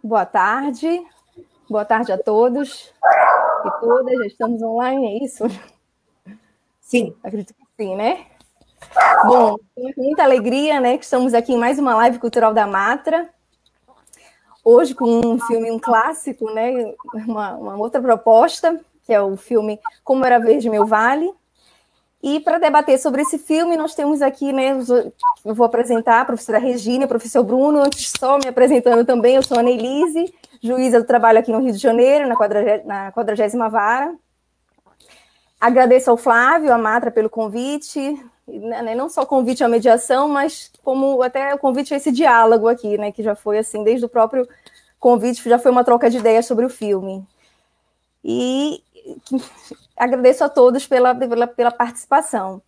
boa tarde a todos e todas, já estamos online, é isso? Sim. Acredito que sim, né? Bom, com muita alegria, né, que estamos aqui em mais uma live cultural da Matra, hoje com um filme, um clássico, né, uma outra proposta, que é o filme Como Era Verde Meu Vale. E para debater sobre esse filme, nós temos aqui, né, eu vou apresentar a professora Regina, o professor Bruno, antes só me apresentando também, eu sou a Annelise, juíza do trabalho aqui no Rio de Janeiro, na 40ª Vara. Agradeço ao Flávio, à Matra, pelo convite, né, não só o convite à mediação, mas como até o convite a esse diálogo aqui, né, que já foi assim, desde o próprio convite, já foi uma troca de ideias sobre o filme. E agradeço a todos pela participação.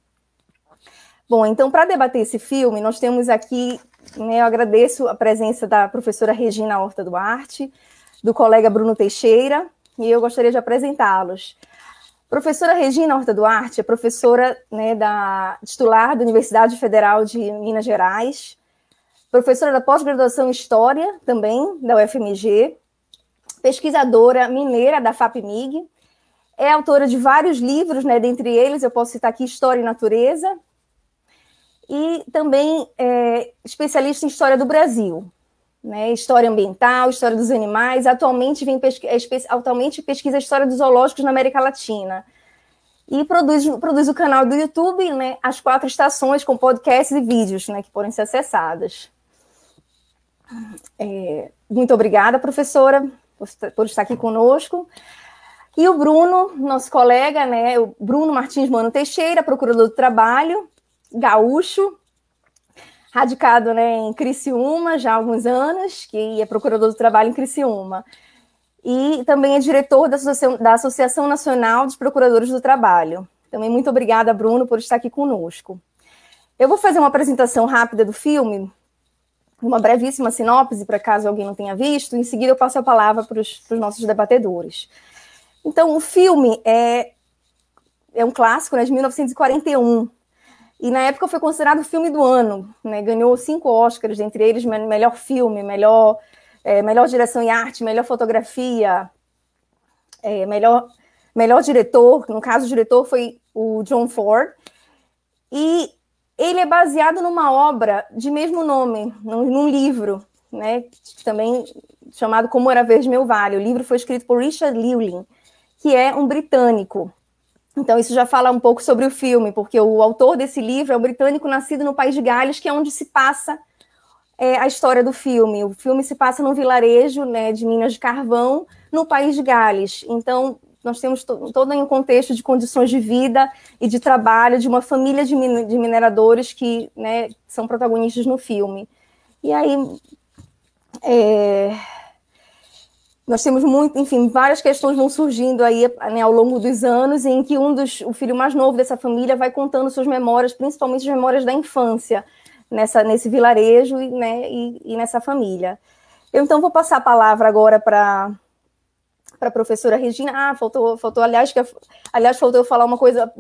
Bom, então, para debater esse filme, nós temos aqui, né, eu agradeço a presença da professora Regina Horta Duarte, do colega Bruno Teixeira, e eu gostaria de apresentá-los. Professora Regina Horta Duarte é professora, né, titular da Universidade Federal de Minas Gerais, professora da pós-graduação em História, também, da UFMG, pesquisadora mineira da FAPMIG, é autora de vários livros, né, dentre eles, eu posso citar aqui História e Natureza, e também especialista em História do Brasil, né, História Ambiental, História dos Animais, atualmente pesquisa a História dos Zoológicos na América Latina, e produz o canal do YouTube, né, As Quatro Estações, com podcasts e vídeos, né, que podem ser acessadas. Muito obrigada, professora, por estar aqui conosco. E o Bruno, nosso colega, né, o Bruno Martins Mano Teixeira, procurador do trabalho, gaúcho, radicado, né, em Criciúma já há alguns anos, que é procurador do trabalho em Criciúma. E também é diretor da Associação Nacional dos Procuradores do Trabalho. Também muito obrigada, Bruno, por estar aqui conosco. Eu vou fazer uma apresentação rápida do filme, uma brevíssima sinopse, para caso alguém não tenha visto, em seguida eu passo a palavra para os nossos debatedores. Então, o filme é um clássico, né, de 1941, e na época foi considerado o filme do ano, né, ganhou 5 Oscars, entre eles melhor filme, melhor direção em arte, melhor fotografia, melhor diretor, no caso o diretor foi o John Ford, e ele é baseado numa obra de mesmo nome, num livro, né, também chamado Como Era Verde Meu Vale. O livro foi escrito por Richard Llewellyn, que é um britânico. Então, isso já fala um pouco sobre o filme, porque o autor desse livro é um britânico nascido no País de Gales, que é onde se passa a história do filme. O filme se passa num vilarejo, né, de minas de carvão, no País de Gales. Então, nós temos todo um contexto de condições de vida e de trabalho de uma família de mineradores que, né, são protagonistas no filme. E aí... nós temos várias questões vão surgindo aí, né, ao longo dos anos, em que o filho mais novo dessa família vai contando suas memórias, principalmente as memórias da infância, nesse vilarejo, né, e nessa família. Eu, então, vou passar a palavra agora para a professora Regina. Faltou, faltou eu falar uma coisa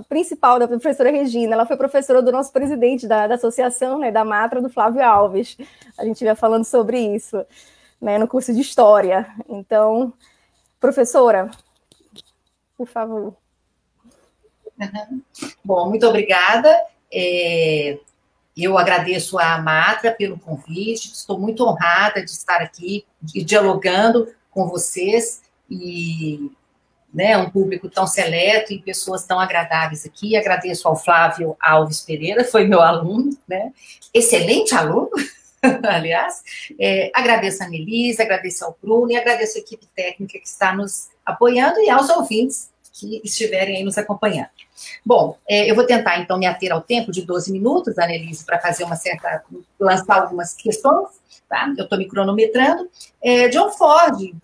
principal da professora Regina. Ela foi professora do nosso presidente da associação, né, da Matra, do Flávio Alves. A gente ia falando sobre isso, né, no curso de História. Então, professora, por favor. Bom, muito obrigada. Eu agradeço à Matra pelo convite, estou muito honrada de estar aqui dialogando com vocês e, né, um público tão seleto e pessoas tão agradáveis aqui. Agradeço ao Flávio Alves Pereira, foi meu aluno, né, excelente aluno, aliás. Agradeço a Annelise, agradeço ao Bruno e agradeço a equipe técnica que está nos apoiando e aos ouvintes que estiverem aí nos acompanhando. Bom, eu vou tentar, então, me ater ao tempo de 12 minutos, Annelise, para fazer lançar algumas questões, tá? Eu estou me cronometrando. John Ford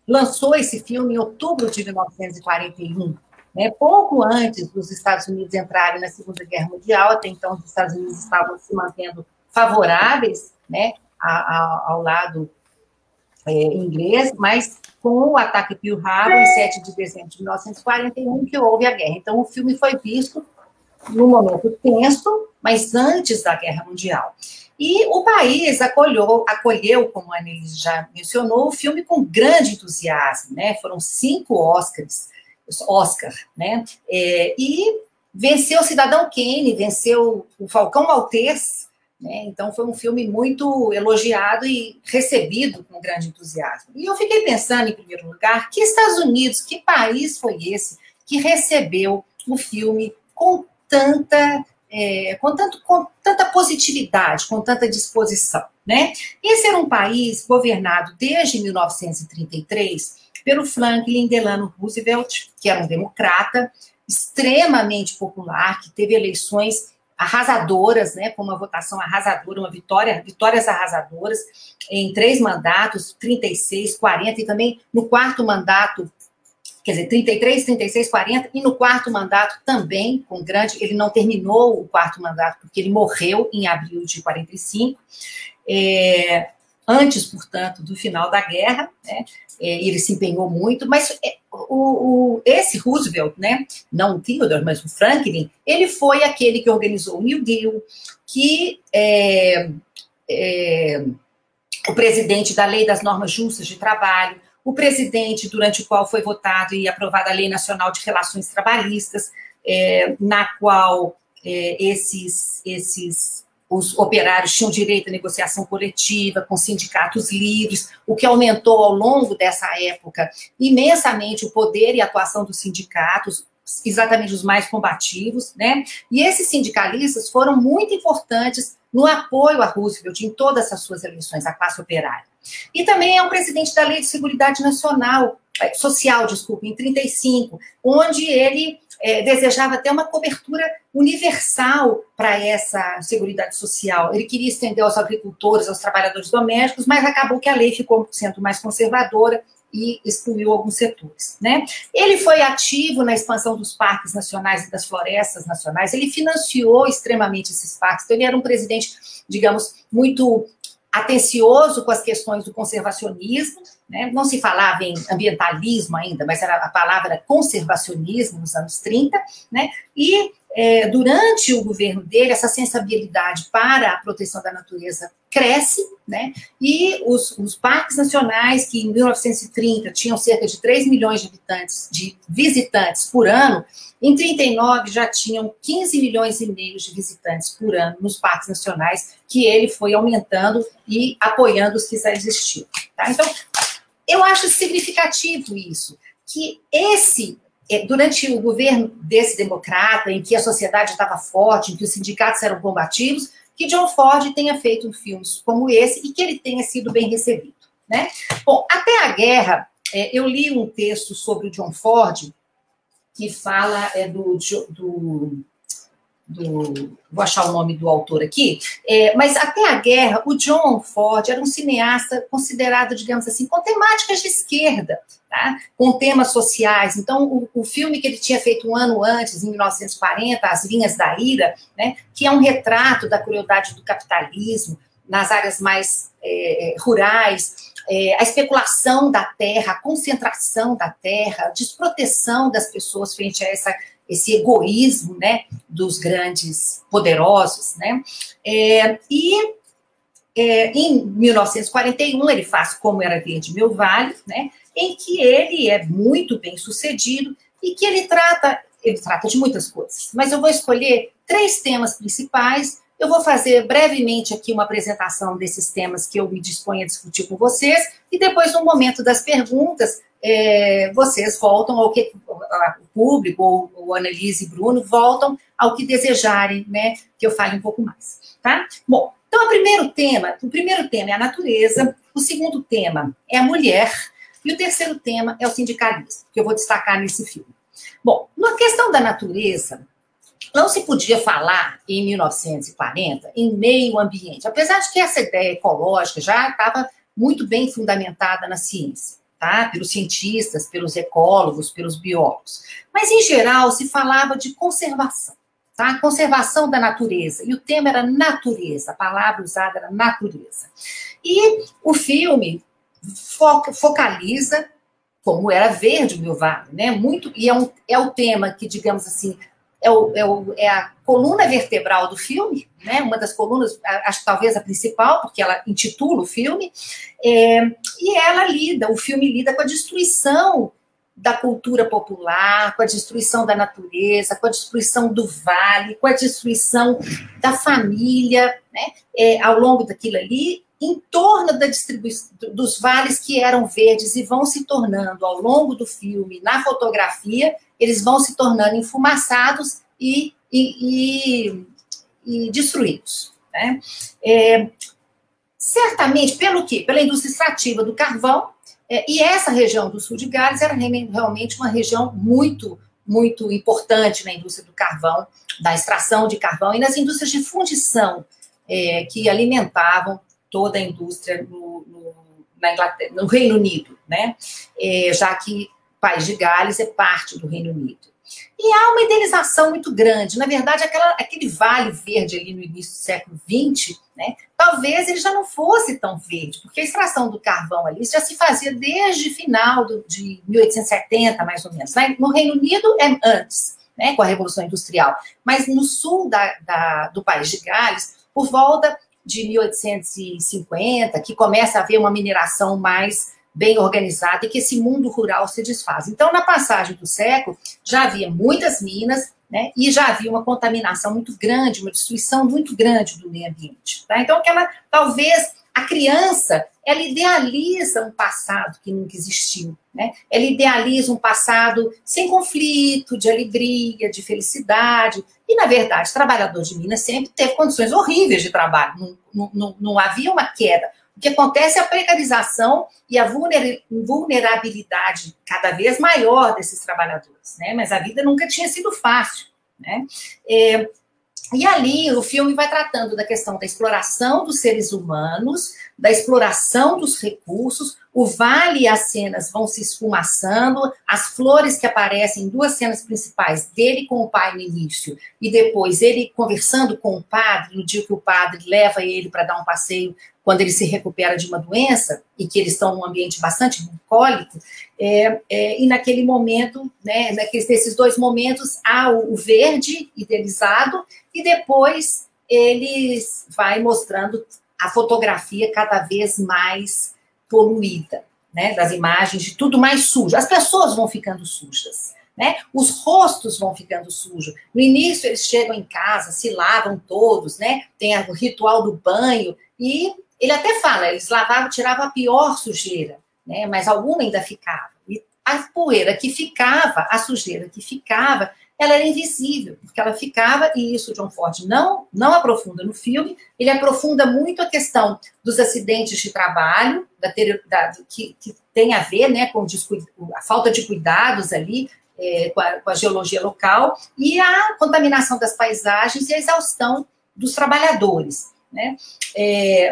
lançou esse filme em outubro de 1941, né, pouco antes dos Estados Unidos entrarem na Segunda Guerra Mundial. Até então os Estados Unidos estavam se mantendo favoráveis, né, ao lado inglês, mas com o ataque Pearl Harbor, em 7 de dezembro de 1941, que houve a guerra. Então, o filme foi visto num momento tenso, mas antes da Guerra Mundial. E o país acolheu, como a Annelise já mencionou, o filme com grande entusiasmo, né? Foram 5 Oscar, né? E venceu o Cidadão Kane, venceu o Falcão Maltês, né? Então foi um filme muito elogiado e recebido com grande entusiasmo. E eu fiquei pensando, em primeiro lugar, que Estados Unidos, que país foi esse que recebeu o filme com tanta positividade, com tanta disposição, né? Esse era um país governado desde 1933 pelo Franklin Delano Roosevelt, que era um democrata extremamente popular, que teve eleições arrasadoras, né, com uma votação arrasadora, vitórias arrasadoras em 3 mandatos, 36, 40, e também no 4º mandato, quer dizer, 33, 36, 40, e no 4º mandato também, ele não terminou o 4º mandato, porque ele morreu em abril de 45, antes, portanto, do final da guerra, né, ele se empenhou muito, mas esse Roosevelt, né, não o Theodore, mas o Franklin, ele foi aquele que organizou o New Deal, que o presidente da Lei das Normas Justas de Trabalho, o presidente durante o qual foi votada e aprovada a Lei Nacional de Relações Trabalhistas, na qual os operários tinham direito à negociação coletiva, com sindicatos livres, o que aumentou ao longo dessa época imensamente o poder e a atuação dos sindicatos, exatamente os mais combativos, né? E esses sindicalistas foram muito importantes no apoio a Roosevelt em todas as suas eleições, a classe operária. E também é o presidente da Lei de Seguridade Social, em 35, onde ele desejava ter uma cobertura universal para essa Seguridade Social. Ele queria estender aos agricultores, aos trabalhadores domésticos, mas acabou que a lei ficou sendo mais conservadora e excluiu alguns setores, né? Ele foi ativo na expansão dos parques nacionais e das florestas nacionais, ele financiou extremamente esses parques, então ele era um presidente, digamos, muito atencioso com as questões do conservacionismo, né? Não se falava em ambientalismo ainda, mas a palavra era conservacionismo nos anos 30, né? E durante o governo dele, essa sensibilidade para a proteção da natureza cresce, né? E os parques nacionais, que em 1930 tinham cerca de 3 milhões de visitantes por ano, em 39 já tinham 15 milhões e meio de visitantes por ano nos parques nacionais, que ele foi aumentando e apoiando os que já existiam. Tá? Então, eu acho significativo isso, que durante o governo desse democrata, em que a sociedade estava forte, em que os sindicatos eram combativos, que John Ford tenha feito filmes como esse e que ele tenha sido bem recebido, né? Bom, até a guerra, eu li um texto sobre o John Ford, que fala vou achar o nome do autor aqui, mas até a guerra, o John Ford era um cineasta considerado, digamos assim, com temáticas de esquerda, tá? Com temas sociais. Então, o filme que ele tinha feito um ano antes, em 1940, As Vinhas da Ira, né, que é um retrato da crueldade do capitalismo nas áreas mais rurais, a especulação da terra, a concentração da terra, a desproteção das pessoas frente a esse egoísmo, né, dos grandes poderosos, né? Em 1941 ele faz Como Era Verde Meu Vale, né, em que ele é muito bem sucedido e que ele trata de muitas coisas, mas eu vou escolher 3 temas principais. Eu vou fazer brevemente aqui uma apresentação desses temas que eu me disponho a discutir com vocês, e depois, no momento das perguntas, vocês voltam ao que o público, ou o Annelise e Bruno, voltam ao que desejarem, né, que eu fale um pouco mais, tá? Bom, então o primeiro tema é a natureza, o segundo tema é a mulher, e o terceiro tema é o sindicalismo, que eu vou destacar nesse filme. Bom, na questão da natureza, não se podia falar, em 1940, em meio ambiente, apesar de que essa ideia ecológica já estava muito bem fundamentada na ciência, tá? Pelos cientistas, pelos ecólogos, pelos biólogos. Mas, em geral, se falava de conservação, tá? Conservação da natureza, e o tema era natureza, a palavra usada era natureza. E o filme focaliza Como Era Verde Meu Vale, né? E é o tema que, digamos assim, é a coluna vertebral do filme, né? Uma das colunas, acho que talvez a principal, porque ela intitula o filme, e o filme lida com a destruição da cultura popular, com a destruição da natureza, com a destruição do vale, com a destruição da família, né? Ao longo daquilo ali, em torno da distribuição dos vales que eram verdes e vão se tornando, ao longo do filme, na fotografia, eles vão se tornando enfumaçados e destruídos, né? Certamente, pelo quê? Pela indústria extrativa do carvão, e essa região do sul de Gales era realmente uma região muito, muito importante na indústria do carvão, da extração de carvão e nas indústrias de fundição que alimentavam toda a indústria na Inglaterra, no Reino Unido, né? Já que o país de Gales é parte do Reino Unido. E há uma idealização muito grande. Na verdade, aquele vale verde ali no início do século XX, né, talvez ele já não fosse tão verde, porque a extração do carvão ali já se fazia desde final de 1870, mais ou menos. Né? No Reino Unido é antes, né, com a Revolução Industrial. Mas no sul do país de Gales, por volta de 1850, que começa a haver uma mineração mais bem organizada e que esse mundo rural se desfaz. Então, na passagem do século, já havia muitas minas, né, e já havia uma contaminação muito grande, uma destruição muito grande do meio ambiente. Tá? Então, talvez a criança, ela idealiza um passado que nunca existiu. Né? Ela idealiza um passado sem conflito, de alegria, de felicidade. E, na verdade, o trabalhador de Minas sempre teve condições horríveis de trabalho. Não havia uma queda. O que acontece é a precarização e a vulnerabilidade cada vez maior desses trabalhadores, né? Mas a vida nunca tinha sido fácil, né? E ali o filme vai tratando da questão da exploração dos seres humanos, da exploração dos recursos, o vale e as cenas vão se esfumaçando, as flores que aparecem em duas cenas principais, dele com o pai no início, e depois ele conversando com o padre, no dia que o padre leva ele para dar um passeio, quando ele se recupera de uma doença, e que eles estão num ambiente bastante bucólico, e naquele momento, né, nesses dois momentos, há o verde idealizado, e depois eles vai mostrando a fotografia cada vez mais poluída, né, das imagens de tudo mais sujo. As pessoas vão ficando sujas, né, os rostos vão ficando sujos. No início, eles chegam em casa, se lavam todos, né, tem o ritual do banho, e ele até fala, eles lavavam, tiravam a pior sujeira, né, mas alguma ainda ficava. E a poeira que ficava, a sujeira que ficava, ela era invisível, porque ela ficava, e isso o John Ford não aprofunda no filme, ele aprofunda muito a questão dos acidentes de trabalho, que tem a ver, né, com a falta de cuidados ali, com a geologia local, e a contaminação das paisagens e a exaustão dos trabalhadores. Né?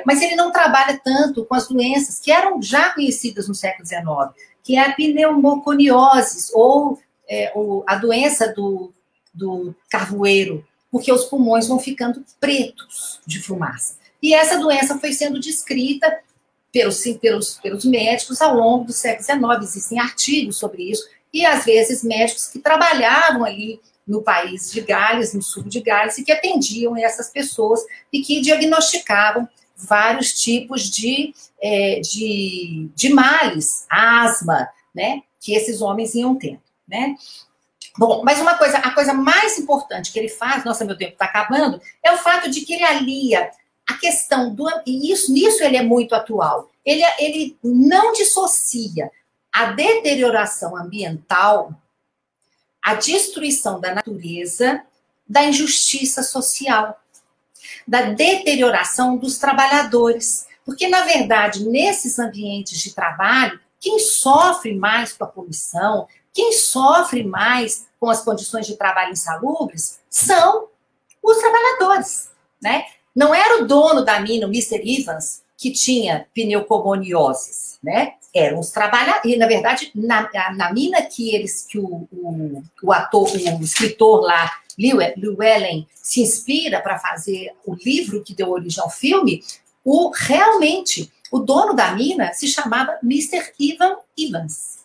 Mas ele não trabalha tanto com as doenças que eram já conhecidas no século XIX, que é a pneumoconiose, ou a doença do carvoeiro, porque os pulmões vão ficando pretos de fumaça. E essa doença foi sendo descrita pelos médicos ao longo do século XIX, existem artigos sobre isso, e às vezes médicos que trabalhavam ali no país de Gales, no sul de Gales, e que atendiam essas pessoas e que diagnosticavam vários tipos de males, asma, né, que esses homens iam tendo, né? Bom, mas a coisa mais importante que ele faz, nossa, meu tempo está acabando, é o fato de que ele alia a questão e nisso ele é muito atual, ele não dissocia a deterioração ambiental, a destruição da natureza, da injustiça social, da deterioração dos trabalhadores. Porque, na verdade, nesses ambientes de trabalho, quem sofre mais com a poluição, quem sofre mais com as condições de trabalho insalubres, são os trabalhadores, né? Não era o dono da mina, o Mr. Evans, que tinha pneumoconiose, né? Eram os trabalhadores, e na verdade, na mina que o ator, o escritor lá, Llewellyn, se inspira para fazer o livro que deu origem ao filme, realmente, o dono da mina se chamava Mr. Evan Evans.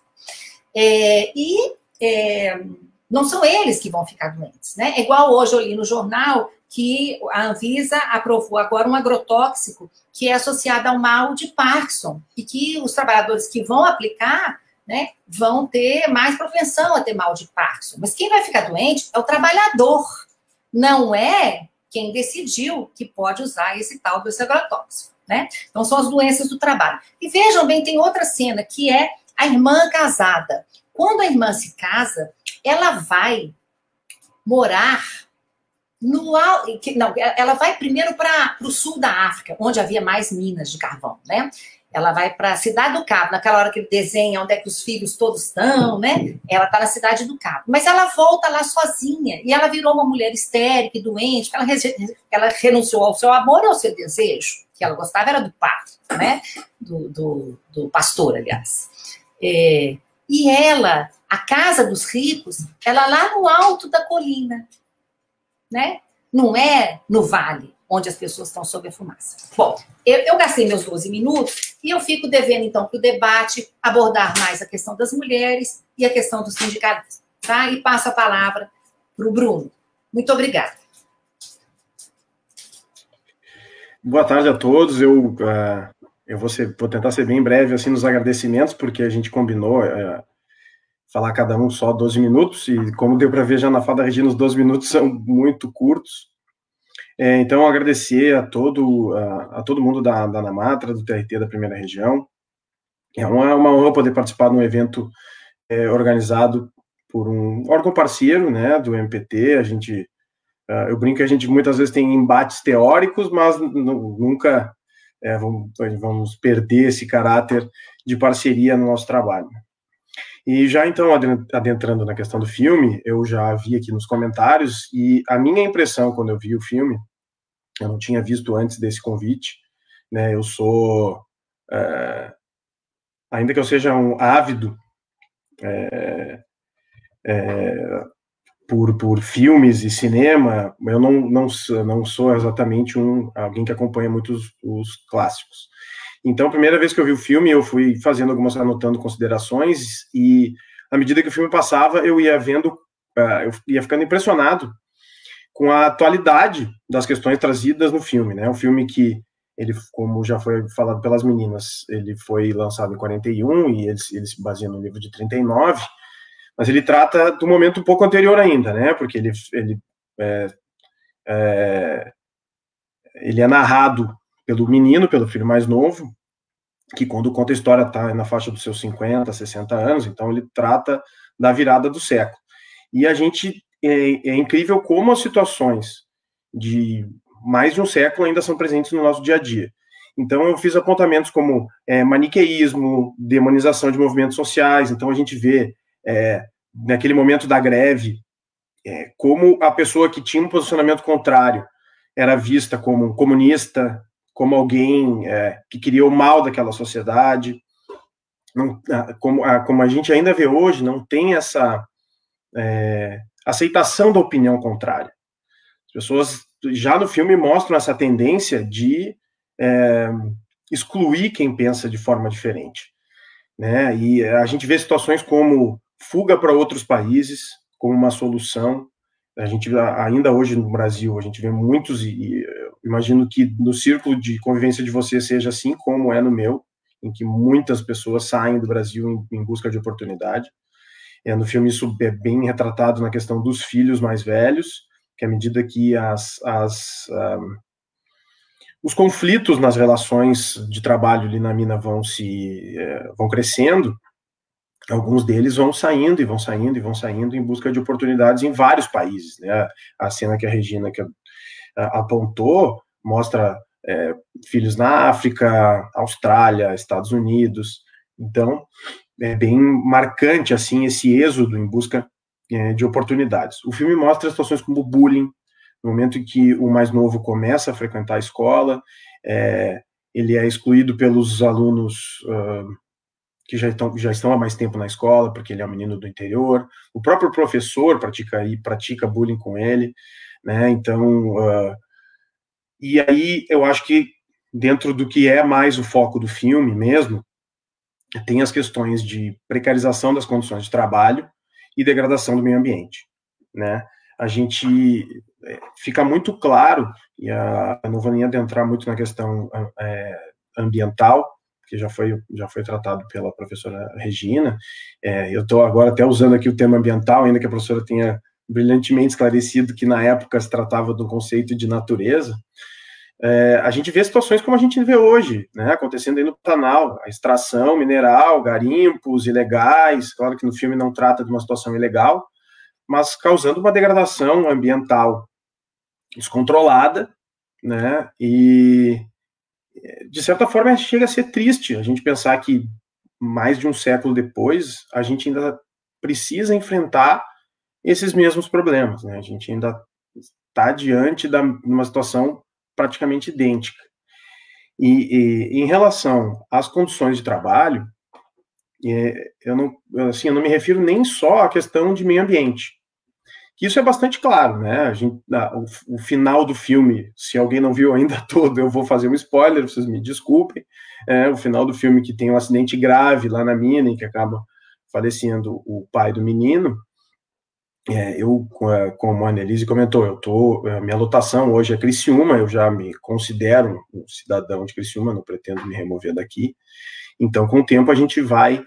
não são eles que vão ficar doentes, né? É igual hoje eu li no jornal que a Anvisa aprovou agora um agrotóxico que é associado ao mal de Parkinson e que os trabalhadores que vão aplicar, né, vão ter mais propensão a ter mal de Parkinson. Mas quem vai ficar doente é o trabalhador, não é quem decidiu que pode usar esse tal desse agrotóxico, né? Então são as doenças do trabalho. E vejam bem, tem outra cena que é a irmã casada. Quando a irmã se casa, ela vai morar no... Não, ela vai primeiro para o sul da África, onde havia mais minas de carvão, né? Ela vai para a Cidade do Cabo, naquela hora que ele desenha onde é que os filhos todos estão, né? Ela está na Cidade do Cabo. Mas ela volta lá sozinha, e ela virou uma mulher histérica e doente, ela renunciou ao seu amor e ao seu desejo, que ela gostava era do padre, né? Do pastor, aliás. E ela, a casa dos ricos, ela lá no alto da colina, né? Não é no vale, onde as pessoas estão sob a fumaça. Bom, eu gastei meus 12 minutos e eu fico devendo, então, para o debate abordar mais a questão das mulheres e a questão dos sindicatos, tá? E passo a palavra para o Bruno. Muito obrigada. Boa tarde a todos. Eu vou tentar ser bem breve assim nos agradecimentos, porque a gente combinou falar cada um só 12 minutos, e como deu para ver já na fala da Regina, os 12 minutos são muito curtos. Então, agradecer a todo mundo da ANAMATRA, do TRT da Primeira Região. É uma honra poder participar de um evento organizado por um órgão parceiro, né, do MPT. Eu brinco que a gente muitas vezes tem embates teóricos, mas nunca vamos perder esse caráter de parceria no nosso trabalho. E já então, adentrando na questão do filme, eu já vi aqui nos comentários, e a minha impressão quando eu vi o filme, eu não tinha visto antes desse convite, né, eu sou, ainda que eu seja um ávido por filmes e cinema, eu não sou exatamente alguém que acompanha muito os clássicos. Então, a primeira vez que eu vi o filme, eu fui anotando considerações, e à medida que o filme passava, eu ia ficando impressionado com a atualidade das questões trazidas no filme, né? Um filme que, como já foi falado pelas meninas, ele foi lançado em 41, e ele se baseia no livro de 39, mas ele trata do momento um pouco anterior ainda, né? Porque ele é narrado pelo filho mais novo, que quando conta a história está na faixa dos seus 50, 60 anos, então ele trata da virada do século. E é incrível como as situações de mais de um século ainda são presentes no nosso dia a dia. Então eu fiz apontamentos como maniqueísmo, demonização de movimentos sociais. Então a gente vê, naquele momento da greve, como a pessoa que tinha um posicionamento contrário era vista como um comunista, como alguém que queria o mal daquela sociedade. Como a gente ainda vê hoje, não tem essa aceitação da opinião contrária. As pessoas já no filme mostram essa tendência de excluir quem pensa de forma diferente, né? E a gente vê situações como fuga para outros países como uma solução. A gente ainda hoje no Brasil, a gente vê muitos, e imagino que no círculo de convivência de você seja assim como é no meu, em que muitas pessoas saem do Brasil em busca de oportunidade. No filme isso é bem retratado na questão dos filhos mais velhos, que à medida que os conflitos nas relações de trabalho ali na mina vão crescendo, alguns deles vão saindo em busca de oportunidades em vários países, né? A cena que a Regina apontou mostra filhos na África, Austrália, Estados Unidos. Então, é bem marcante assim esse êxodo em busca de oportunidades. O filme mostra situações como bullying, no momento em que o mais novo começa a frequentar a escola, ele é excluído pelos alunos que já estão há mais tempo na escola, porque ele é um menino do interior. O próprio professor pratica bullying com ele, né? Então, e aí eu acho que dentro do que é mais o foco do filme mesmo, tem as questões de precarização das condições de trabalho e degradação do meio ambiente, né? A gente fica muito claro, e eu não vou nem adentrar muito na questão ambiental, que já foi tratado pela professora Regina. Eu estou agora até usando aqui o termo ambiental, ainda que a professora tenha brilhantemente esclarecido que na época se tratava do conceito de natureza. A gente vê situações como a gente vê hoje, né, acontecendo aí no Pantanal, a extração mineral, garimpos ilegais, claro que no filme não trata de uma situação ilegal, mas causando uma degradação ambiental descontrolada, né, e de certa forma chega a ser triste a gente pensar que mais de um século depois a gente ainda precisa enfrentar esses mesmos problemas, né, a gente ainda está diante de uma situação praticamente idêntica. E em relação às condições de trabalho, eu não me refiro nem só à questão de meio ambiente, que isso é bastante claro, né? O final do filme, se alguém não viu ainda todo, eu vou fazer um spoiler, vocês me desculpem. O final do filme que tem um acidente grave lá na mina e que acaba falecendo o pai do menino. Como a Annelise comentou, minha lotação hoje é Criciúma, eu já me considero um cidadão de Criciúma, não pretendo me remover daqui. Então, com o tempo, a gente vai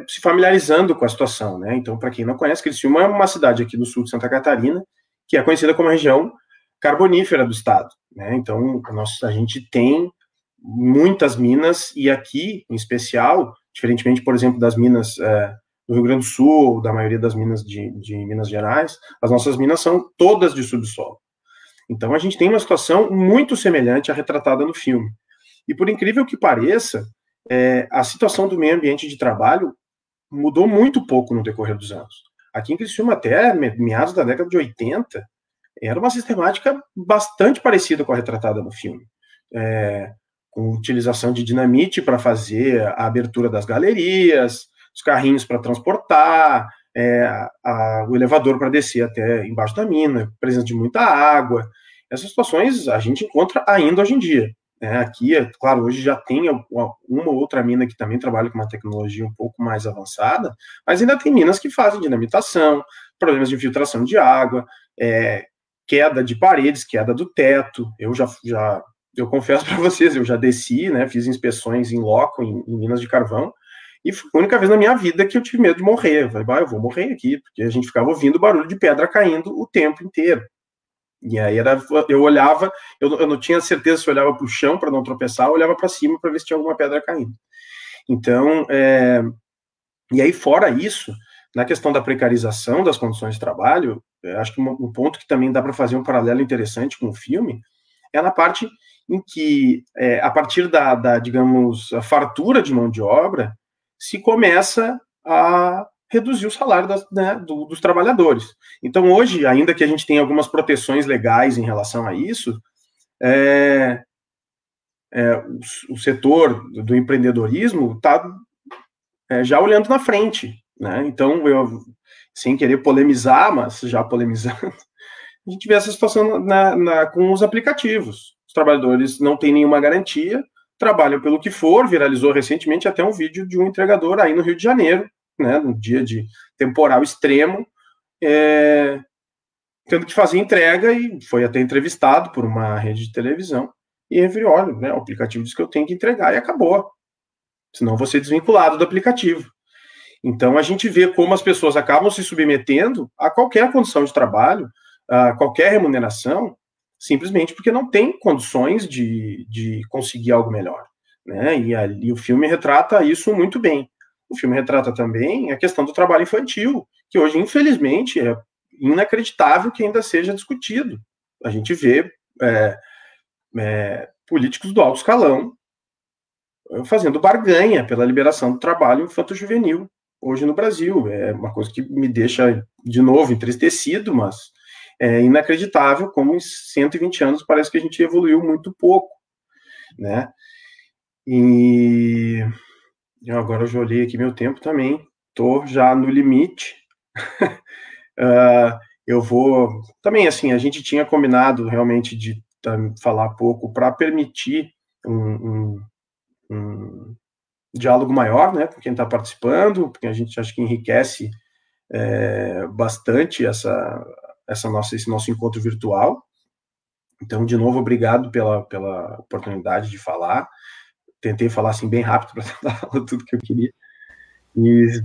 se familiarizando com a situação, né? Então, para quem não conhece, Criciúma é uma cidade aqui do sul de Santa Catarina, que é conhecida como a região carbonífera do estado, né? Então, a gente tem muitas minas, e aqui, em especial, diferentemente, por exemplo, das minas do Rio Grande do Sul, da maioria das minas de Minas Gerais, as nossas minas são todas de subsolo. Então, a gente tem uma situação muito semelhante à retratada no filme. E, por incrível que pareça, a situação do meio ambiente de trabalho mudou muito pouco no decorrer dos anos. Aqui em Criciúma, até meados da década de 80, era uma sistemática bastante parecida com a retratada no filme, com utilização de dinamite para fazer a abertura das galerias, os carrinhos para transportar, o elevador para descer até embaixo da mina, presença de muita água. Essas situações a gente encontra ainda hoje em dia. Aqui, claro, hoje já tem uma ou outra mina que também trabalha com uma tecnologia um pouco mais avançada, mas ainda tem minas que fazem dinamitação, problemas de infiltração de água, queda de paredes, queda do teto. Eu confesso para vocês, eu já desci, né, fiz inspeções em loco, em minas de carvão, e foi a única vez na minha vida que eu tive medo de morrer. Eu falei, eu vou morrer aqui, porque a gente ficava ouvindo barulho de pedra caindo o tempo inteiro. E aí eu olhava, eu não tinha certeza se eu olhava para o chão para não tropeçar, eu olhava para cima para ver se tinha alguma pedra caindo. Então, e aí fora isso, na questão da precarização das condições de trabalho, acho que um ponto que também dá para fazer um paralelo interessante com o filme é na parte em que, a partir digamos, a fartura de mão de obra, se começa a reduzir o salário dos trabalhadores. Então, hoje, ainda que a gente tenha algumas proteções legais em relação a isso, o setor do empreendedorismo está já olhando na frente, né? Então, eu, sem querer polemizar, mas já polemizando, a gente vê essa situação com os aplicativos. Os trabalhadores não têm nenhuma garantia, trabalham pelo que for. Viralizou recentemente até um vídeo de um entregador aí no Rio de Janeiro, né, num dia de temporal extremo, tendo que fazer entrega, e foi até entrevistado por uma rede de televisão, e ele falou, olha, né, o aplicativo diz que eu tenho que entregar, e acabou. Senão vou ser desvinculado do aplicativo. Então a gente vê como as pessoas acabam se submetendo a qualquer condição de trabalho, a qualquer remuneração, simplesmente porque não tem condições de conseguir algo melhor, né? E o filme retrata isso muito bem. O filme retrata também a questão do trabalho infantil, que hoje, infelizmente, é inacreditável que ainda seja discutido. A gente vê políticos do alto escalão fazendo barganha pela liberação do trabalho infanto-juvenil hoje no Brasil. É uma coisa que me deixa, de novo, entristecido, mas é inacreditável como em 120 anos parece que a gente evoluiu muito pouco, né? E agora eu já olhei aqui meu tempo também, estou já no limite. Eu vou... Também, assim, a gente tinha combinado realmente de falar pouco para permitir um diálogo maior, né, com quem está participando, porque a gente acha que enriquece bastante esse nosso encontro virtual. Então, de novo, obrigado pela oportunidade de falar. Tentei falar assim bem rápido para tentar falar tudo que eu queria. E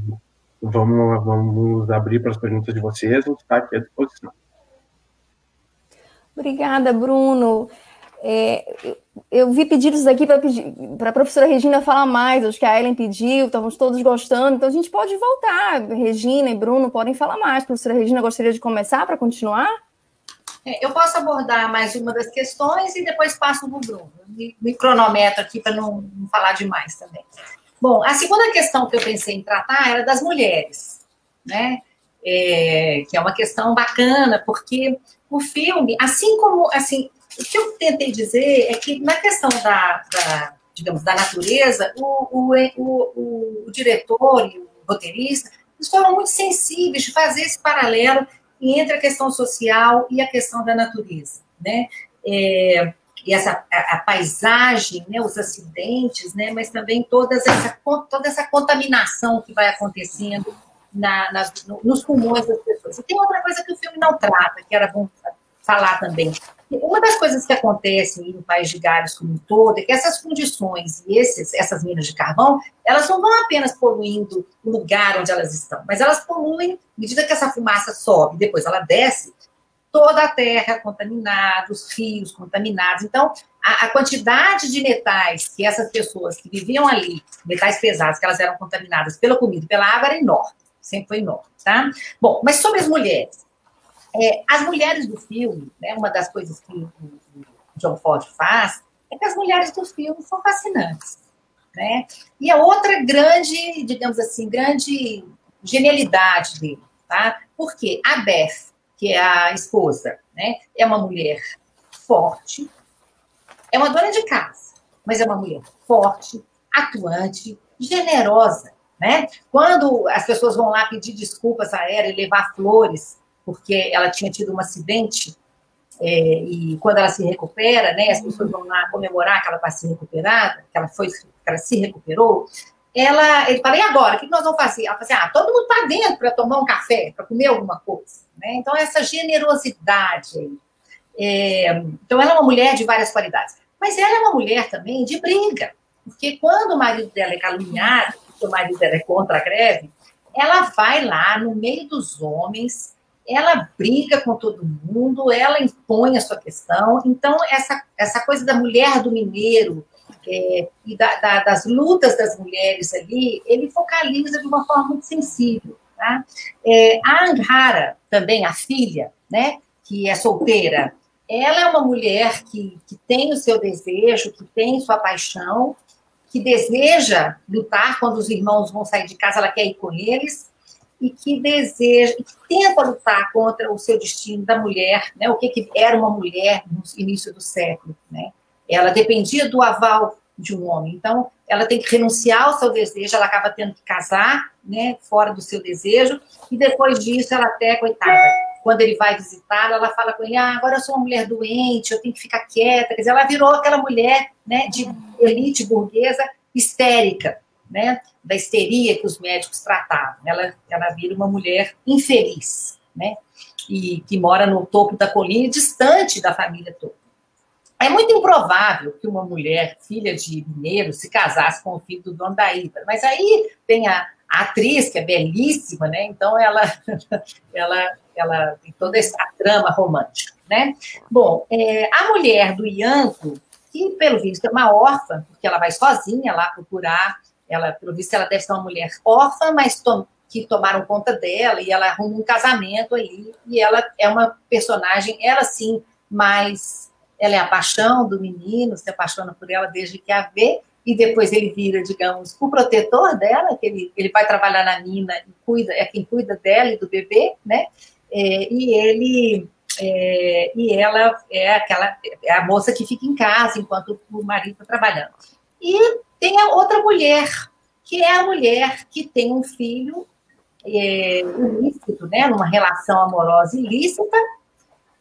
vamos abrir para as perguntas de vocês. A gente está aqui à disposição. Obrigada, Bruno. Eu vi pedidos aqui para a professora Regina falar mais, acho que a Ellen pediu, estamos todos gostando, então a gente pode voltar. Regina e Bruno podem falar mais. Professora Regina, gostaria de começar para continuar? Eu posso abordar mais uma das questões e depois passo para o Bruno. Me cronometro aqui para não falar demais também. Bom, a segunda questão que eu pensei em tratar era das mulheres, né? Que é uma questão bacana, porque o filme, assim como, assim, o que eu tentei dizer é que na questão digamos, da natureza, o diretor e o roteirista, eles foram muito sensíveis de fazer esse paralelo entre a questão social e a questão da natureza, né? E a paisagem, né, os acidentes, né, mas também toda essa contaminação que vai acontecendo nos pulmões das pessoas. E tem outra coisa que o filme não trata, que era bom falar também. Uma das coisas que acontece no País de Gales como um todo é que essas condições e essas minas de carvão, elas não vão apenas poluindo o lugar onde elas estão, mas elas poluem, à medida que essa fumaça sobe, depois ela desce, toda a terra contaminada, os rios contaminados. Então, a quantidade de metais que essas pessoas que viviam ali, metais pesados, que elas eram contaminadas pela comida e pela água, era enorme, sempre foi enorme, tá? Bom, mas sobre as mulheres. As mulheres do filme, né, uma das coisas que o John Ford faz é que as mulheres do filme são fascinantes, né? E a outra grande, digamos assim, grande genialidade dele, tá? Porque a Beth, que é a esposa, né, é uma mulher forte, é uma dona de casa, mas é uma mulher forte, atuante, generosa, né? Quando as pessoas vão lá pedir desculpas a ela e levar flores porque ela tinha tido um acidente, e quando ela se recupera, né, as pessoas vão lá comemorar que ela vai se recuperada, que ela se recuperou, ele fala, e agora, o que nós vamos fazer? Ela fala assim, todo mundo está dentro para tomar um café, para comer alguma coisa, né? Então, essa generosidade aí. Então, ela é uma mulher de várias qualidades, mas ela é uma mulher também de briga, porque quando o marido dela é caluniado, porque o marido dela é contra a greve, ela vai lá no meio dos homens, ela briga com todo mundo, ela impõe a sua questão. Então, essa coisa da mulher do mineiro e das lutas das mulheres ali, ele focaliza de uma forma muito sensível. Tá? A Anghara, também a filha, né, que é solteira, ela é uma mulher que tem o seu desejo, que tem sua paixão, que deseja lutar quando os irmãos vão sair de casa, ela quer ir com eles, e que deseja, e que tenta lutar contra o seu destino da mulher, né? O que era uma mulher no início do século, né? Ela dependia do aval de um homem, então ela tem que renunciar ao seu desejo, ela acaba tendo que casar, né, fora do seu desejo, e depois disso ela até, coitada, quando ele vai visitá-la, ela fala com ele, agora eu sou uma mulher doente, eu tenho que ficar quieta, quer dizer, ela virou aquela mulher, né, de elite burguesa histérica, né, da histeria que os médicos tratavam. Ela vira uma mulher infeliz, né, e que mora no topo da colina, distante da família toda. É muito improvável que uma mulher, filha de mineiro, se casasse com o filho do dono da Hidra, mas aí tem a atriz, que é belíssima, né, então ela tem toda essa trama romântica, né. Bom, a mulher do Ianco, que pelo visto é uma órfã, porque ela vai sozinha lá procurar. Pelo visto, ela deve ser uma mulher órfã, mas que tomaram conta dela, e ela arruma um casamento aí, e ela é uma personagem, ela sim, mas ela é a paixão do menino, se apaixona por ela desde que a vê, e depois ele vira, digamos, o protetor dela, que ele vai trabalhar na mina, é quem cuida dela e do bebê, né? E ela é a moça que fica em casa enquanto o marido está trabalhando. E tem a outra mulher, que é a mulher que tem um filho ilícito, né, numa relação amorosa ilícita,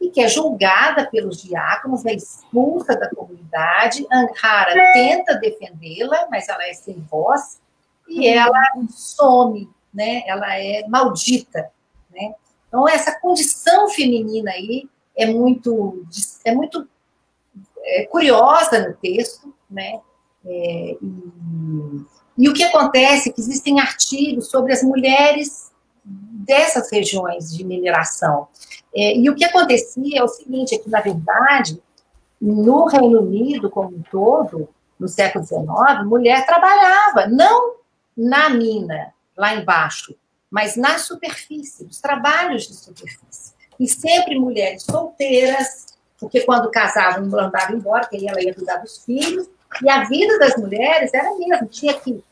e que é julgada pelos diáconos, é expulsa da comunidade. Anghara tenta defendê-la, mas ela é sem voz, e ela some né, ela é maldita, né? Então, essa condição feminina aí é muito curiosa no texto, né? E o que acontece é que existem artigos sobre as mulheres dessas regiões de mineração. E o que acontecia é o seguinte, é que, na verdade, no Reino Unido como um todo, no século XIX, mulher trabalhava, não na mina, lá embaixo, mas na superfície, os trabalhos de superfície. E sempre mulheres solteiras, porque quando casavam, mandavam embora, porque ela ia cuidar dos filhos, e a vida das mulheres era mesmo, tinha que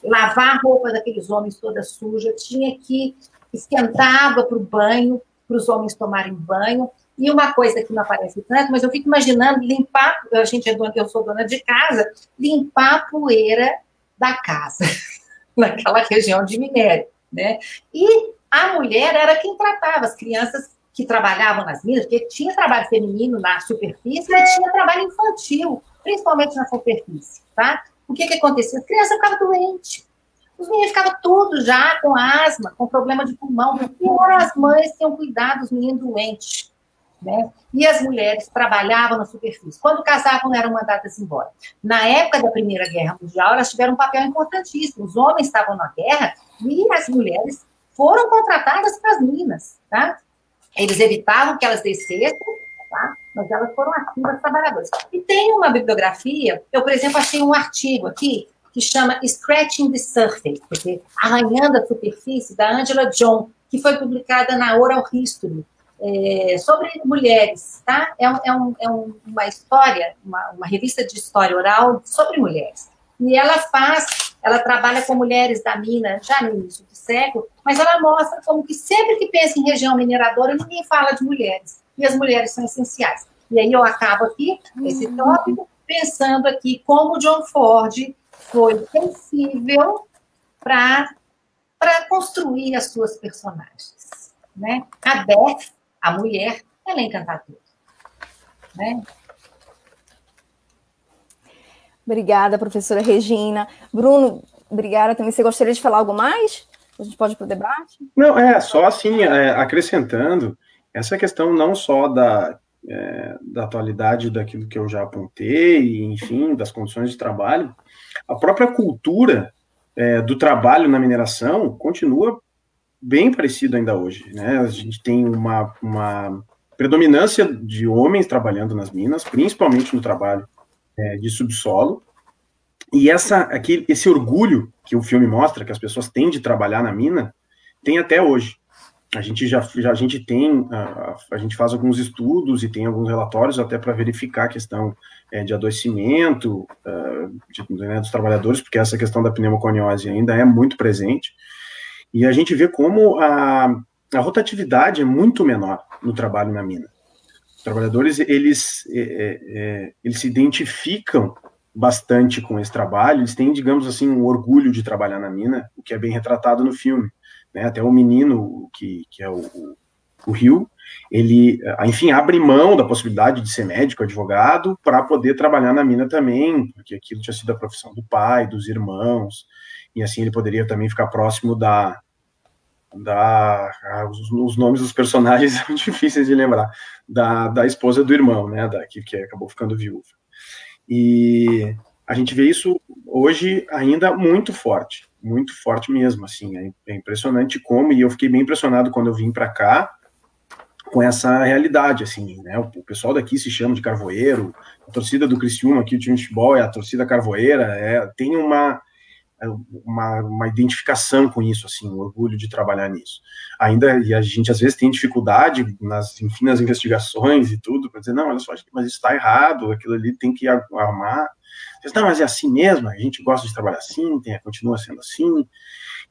lavar a roupa daqueles homens toda suja, tinha que esquentar água para o banho, para os homens tomarem banho. E uma coisa que não aparece tanto, mas eu fico imaginando limpar, eu sou dona de casa, limpar a poeira da casa, naquela região de minério, né? E a mulher era quem tratava as crianças que trabalhavam nas minas, porque tinha trabalho feminino na superfície e tinha trabalho infantil, principalmente na superfície, tá? O que acontecia? As crianças ficavam doentes. Os meninos ficavam todos já com asma, com problema de pulmão. E as mães tinham cuidado dos meninos doentes, né? E as mulheres trabalhavam na superfície. Quando casavam, eram mandadas embora. Na época da Primeira Guerra Mundial, elas tiveram um papel importantíssimo. Os homens estavam na guerra e as mulheres foram contratadas para as minas, tá? Eles evitavam que elas descessem, tá? Mas elas foram ativas trabalhadoras. E tem uma bibliografia, eu, por exemplo, achei um artigo aqui, que chama Scratching the Surface, porque Arranhando a Superfície, da Angela John, que foi publicada na Oral History, sobre mulheres, tá? Uma história, uma revista de história oral sobre mulheres. E ela trabalha com mulheres da mina já no início do século, mas ela mostra como que sempre que pensa em região mineradora, ninguém fala de mulheres. E as mulheres são essenciais. E aí eu acabo aqui, esse tópico, pensando aqui como John Ford foi sensível para construir as suas personagens, né? A Beth, a mulher, ela é encantadora, né? Obrigada, professora Regina. Bruno, obrigada também. Você gostaria de falar algo mais? A gente pode ir para o debate? Não, só assim, acrescentando, essa questão não só da atualidade daquilo que eu já apontei, enfim, das condições de trabalho, a própria cultura do trabalho na mineração continua bem parecida ainda hoje, né? A gente tem uma predominância de homens trabalhando nas minas, principalmente no trabalho de subsolo, e esse orgulho que o filme mostra, que as pessoas têm de trabalhar na mina, tem até hoje. A gente a gente faz alguns estudos e tem alguns relatórios até para verificar a questão de adoecimento dos trabalhadores, porque essa questão da pneumoconiose ainda é muito presente, e a gente vê como a rotatividade é muito menor no trabalho na mina. Os trabalhadores, eles se identificam bastante com esse trabalho, eles têm, digamos assim, um orgulho de trabalhar na mina, o que é bem retratado no filme, né? Até o menino, que é o Rio, ele, enfim, abre mão da possibilidade de ser médico, advogado, para poder trabalhar na mina também, porque aquilo tinha sido a profissão do pai, dos irmãos, e assim ele poderia também ficar próximo os nomes dos personagens são difíceis de lembrar, da esposa do irmão, né, que acabou ficando viúva. E a gente vê isso hoje ainda muito forte mesmo, assim, é impressionante como, e eu fiquei bem impressionado quando eu vim para cá, com essa realidade, assim, né, o pessoal daqui se chama de carvoeiro, a torcida do Criciúma aqui, o time de futebol, é a torcida carvoeira, tem uma identificação com isso, assim, um orgulho de trabalhar nisso. Ainda, e a gente às vezes tem dificuldade nas investigações e tudo, para dizer, não, olha só, mas isso está errado, aquilo ali tem que arrumar. Não, mas é assim mesmo, a gente gosta de trabalhar assim, continua sendo assim.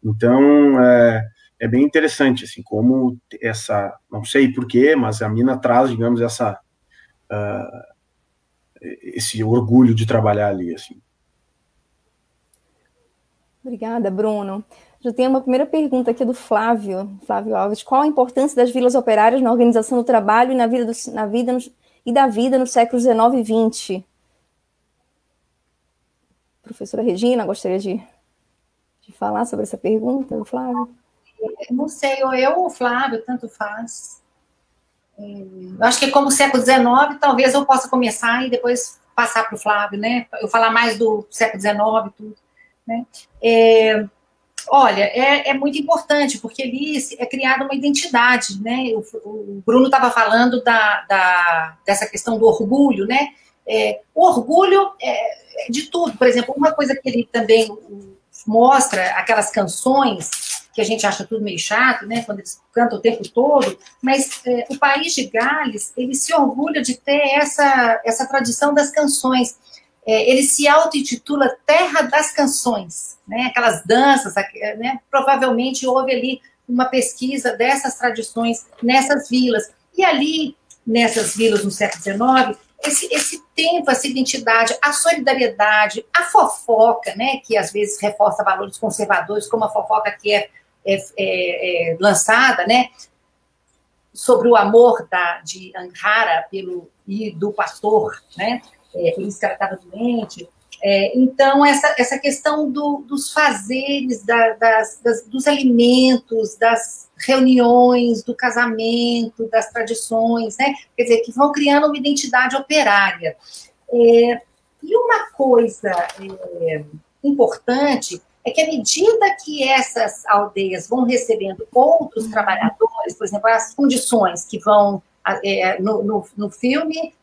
Então, é bem interessante, assim, como não sei porquê, mas a mina traz, digamos, esse orgulho de trabalhar ali, assim. Obrigada, Bruno. Já tem uma primeira pergunta aqui do Flávio Alves. Qual a importância das vilas operárias na organização do trabalho e da vida no século XIX e XX? Professora Regina, gostaria de falar sobre essa pergunta, Flávio? Não sei, ou eu ou o Flávio, tanto faz. Eu acho que como século XIX, talvez eu possa começar e depois passar para o Flávio, né? Eu falar mais do século XIX e tudo, né? Olha, é muito importante, porque ali é criada uma identidade, né? O Bruno estava falando dessa questão do orgulho, né? O orgulho é de tudo. Por exemplo, uma coisa que ele também mostra, aquelas canções que a gente acha tudo meio chato, né? Quando eles cantam o tempo todo, mas o país de Gales, ele se orgulha de ter essa tradição das canções. Ele se auto-intitula Terra das Canções, né? Aquelas danças, né? Provavelmente houve ali uma pesquisa dessas tradições nessas vilas. E ali, nessas vilas no século XIX, esse tempo, essa identidade, a solidariedade, a fofoca, né? Que às vezes reforça valores conservadores, como a fofoca que é lançada, né? Sobre o amor de Anghara e do pastor, né? Por isso que ela estava doente. Então, essa questão dos fazeres, dos alimentos, das reuniões, do casamento, das tradições, né? Quer dizer, que vão criando uma identidade operária. E uma coisa importante é que, à medida que essas aldeias vão recebendo outros trabalhadores, por exemplo, as fundições que vão, no filme,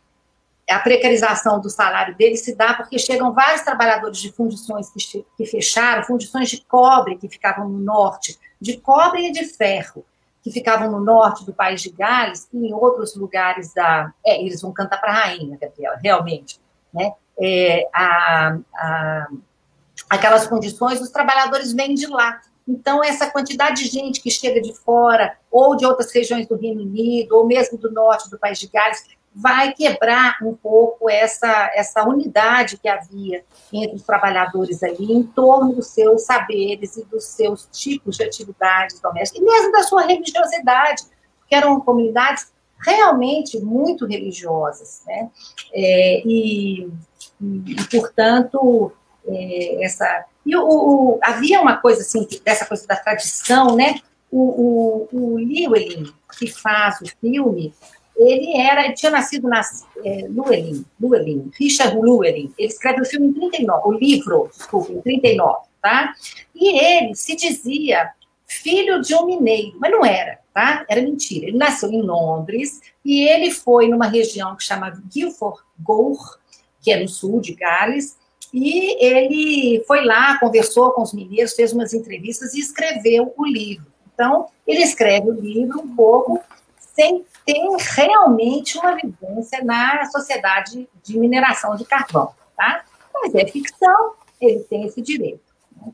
a precarização do salário deles se dá porque chegam vários trabalhadores de fundições que fecharam, fundições de cobre que ficavam no norte, de cobre e de ferro, que ficavam no norte do país de Gales e em outros lugares eles vão cantar para a rainha, Gabriela, realmente, né? Aquelas fundições, os trabalhadores vêm de lá. Então, essa quantidade de gente que chega de fora, ou de outras regiões do Reino Unido, ou mesmo do norte do país de Gales, vai quebrar um pouco essa unidade que havia entre os trabalhadores ali, em torno dos seus saberes e dos seus tipos de atividades domésticas, e mesmo da sua religiosidade, porque eram comunidades realmente muito religiosas, né? Portanto, havia uma coisa assim, dessa coisa da tradição, né? O Llewellyn, que faz o filme, ele tinha nascido Richard Llewellyn, ele escreve o filme em 39, o livro, desculpa, em 39, tá? E ele se dizia filho de um mineiro, mas não era, tá? Era mentira. Ele nasceu em Londres e ele foi numa região que chamava Guildford Gore, que é no sul de Gales, e ele foi lá, conversou com os mineiros, fez umas entrevistas e escreveu o livro. Então, ele escreve o livro um pouco sem ter realmente uma vivência na sociedade de mineração de carvão, tá? Mas é ficção, ele tem esse direito. Né?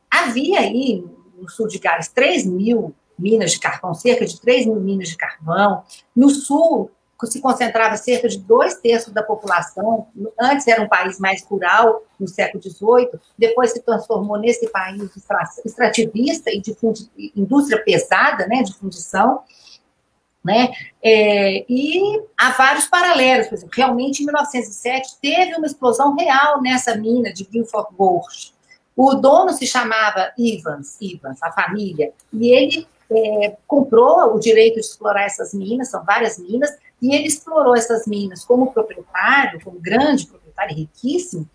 Havia aí, no sul de Gales, 3.000 minas de carvão, cerca de 3.000 minas de carvão. No sul, se concentrava cerca de 2/3 da população. Antes era um país mais rural, no século XVIII, depois se transformou nesse país extrativista e de indústria pesada, né, de fundição, né? E há vários paralelos. Por exemplo, realmente, em 1907, teve uma explosão real nessa mina de Guildford Gore. O dono se chamava Evans, a família, e ele comprou o direito de explorar essas minas, são várias minas, e ele explorou essas minas como proprietário, como grande proprietário, riquíssimo,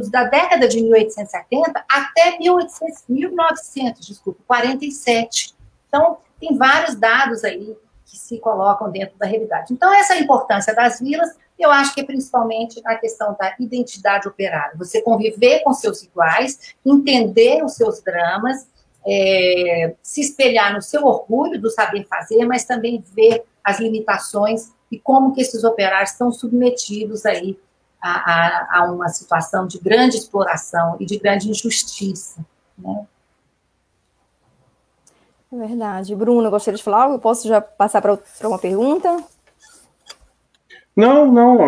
da década de 1870 até 1947. Então, tem vários dados aí que se colocam dentro da realidade. Então, essa é a importância das vilas, eu acho que é principalmente a questão da identidade operária. Você conviver com seus iguais, entender os seus dramas, se espelhar no seu orgulho do saber fazer, mas também ver as limitações e como que esses operários estão submetidos aí a uma situação de grande exploração e de grande injustiça, né? É verdade. Bruno, eu gostaria de falar algo? Eu posso já passar para uma pergunta? Não,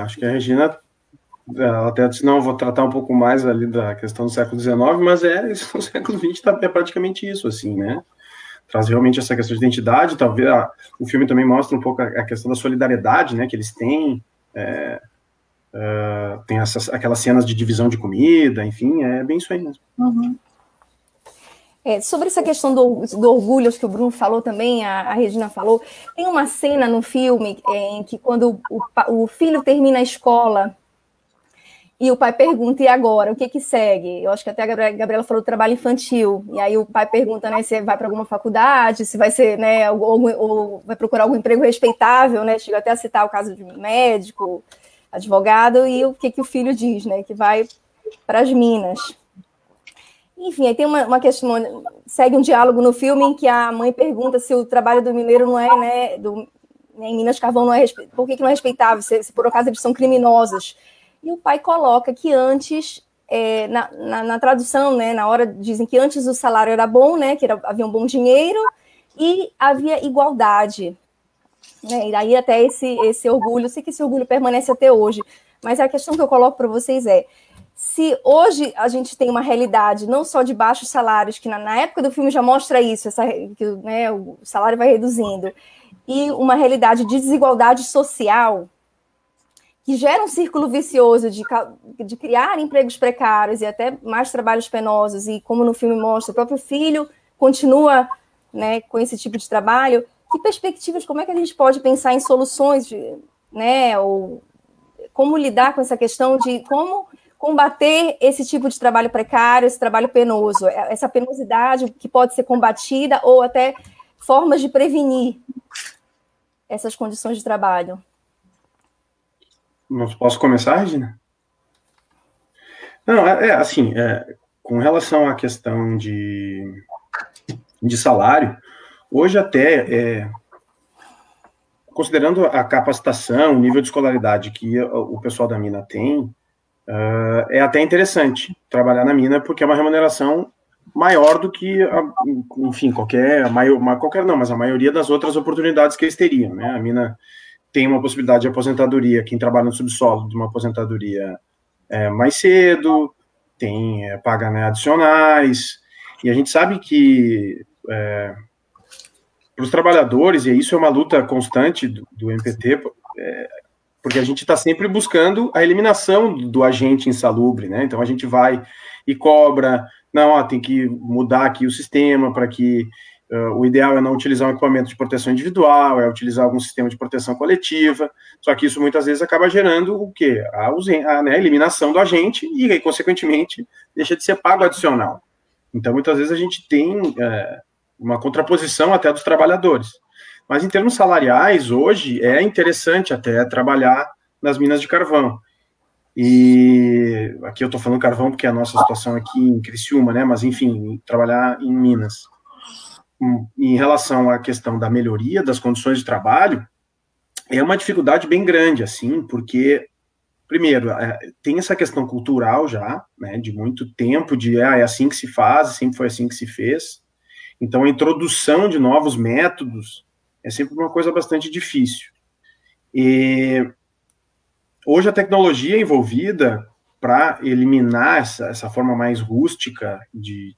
acho que a Regina, ela até disse, não, eu vou tratar um pouco mais ali da questão do século XIX, mas isso no século XX é praticamente isso, assim, né? Traz realmente essa questão de identidade, talvez o filme também mostra um pouco a questão da solidariedade, né, que eles têm, tem aquelas cenas de divisão de comida, enfim, é bem isso aí mesmo. Uhum. Sobre essa questão do orgulho, acho que o Bruno falou também, a Regina falou, tem uma cena no filme em que quando o filho termina a escola e o pai pergunta, e agora, o que segue? Eu acho que até a Gabriela falou do trabalho infantil, e aí o pai pergunta, né, se vai para alguma faculdade, se vai ser, né, ou vai procurar algum emprego respeitável, né, chega até a citar o caso de médico, advogado, e o que o filho diz, né, que vai para as Minas. Enfim, aí tem uma questão, segue um diálogo no filme em que a mãe pergunta se o trabalho do mineiro não é, né, em Minas Carvão não é, por que não é respeitável, se por acaso eles são criminosos. E o pai coloca que antes, na tradução, né, na hora dizem que antes o salário era bom, né, que havia um bom dinheiro e havia igualdade. Né, e daí até esse orgulho, eu sei que esse orgulho permanece até hoje, mas a questão que eu coloco para vocês é, se hoje a gente tem uma realidade não só de baixos salários, que na época do filme já mostra isso, que, né, o salário vai reduzindo, e uma realidade de desigualdade social, que gera um círculo vicioso de criar empregos precários e até mais trabalhos penosos, e como no filme mostra, o próprio filho continua, né, com esse tipo de trabalho, que perspectivas, como é que a gente pode pensar em soluções, né, ou como lidar com essa questão de como combater esse tipo de trabalho precário, esse trabalho penoso, essa penosidade que pode ser combatida ou até formas de prevenir essas condições de trabalho. Posso começar, Regina? Não, assim, com relação à questão de salário, hoje até, considerando a capacitação, o nível de escolaridade que o pessoal da mina tem, é até interessante trabalhar na mina, porque é uma remuneração maior do que, enfim, mas a maioria das outras oportunidades que eles teriam, né? A mina tem uma possibilidade de aposentadoria, quem trabalha no subsolo, de uma aposentadoria mais cedo, paga, né, adicionais, e a gente sabe que para os trabalhadores, e isso é uma luta constante do MPT, porque a gente está sempre buscando a eliminação do agente insalubre, né? Então a gente vai e cobra, não, tem que mudar aqui o sistema para que o ideal é não utilizar um equipamento de proteção individual, é utilizar algum sistema de proteção coletiva, só que isso muitas vezes acaba gerando o quê? A eliminação do agente e, consequentemente, deixa de ser pago adicional. Então, muitas vezes a gente tem uma contraposição até dos trabalhadores. Mas em termos salariais, hoje é interessante até trabalhar nas minas de carvão. E aqui eu estou falando carvão porque é a nossa situação aqui em Criciúma, né? Mas enfim, trabalhar em Minas. Em relação à questão da melhoria das condições de trabalho, é uma dificuldade bem grande, assim, porque, primeiro, tem essa questão cultural já, né? De muito tempo, é assim que se faz, sempre foi assim que se fez. Então, a introdução de novos métodos é sempre uma coisa bastante difícil. E hoje a tecnologia envolvida para eliminar essa forma mais rústica de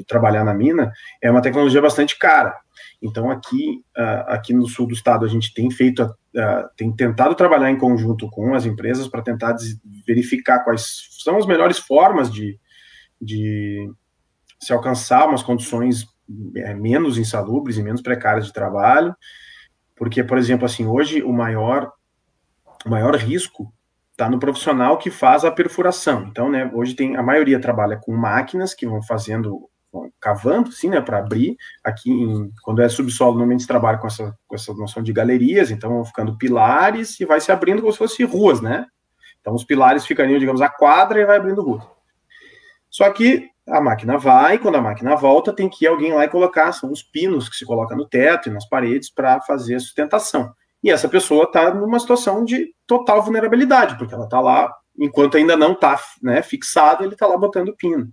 trabalhar na mina é uma tecnologia bastante cara. Então, aqui no sul do estado, a gente tem tentado trabalhar em conjunto com as empresas para tentar verificar quais são as melhores formas de se alcançar umas condições menos insalubres e menos precárias de trabalho, porque, por exemplo, assim, hoje o maior risco está no profissional que faz a perfuração. Então, né, hoje a maioria trabalha com máquinas que vão cavando, assim, né, para abrir. Aqui, quando é subsolo, normalmente se trabalha com essa noção de galerias, então vão ficando pilares e vai se abrindo como se fossem ruas, né? Então, os pilares ficariam, digamos, a quadra e vai abrindo ruas. Só que a máquina vai, quando a máquina volta, tem que ir alguém lá e colocar, são os pinos que se coloca no teto e nas paredes para fazer a sustentação. E essa pessoa está numa situação de total vulnerabilidade, porque ela está lá, enquanto ainda não está, né, fixado, ele está lá botando pino.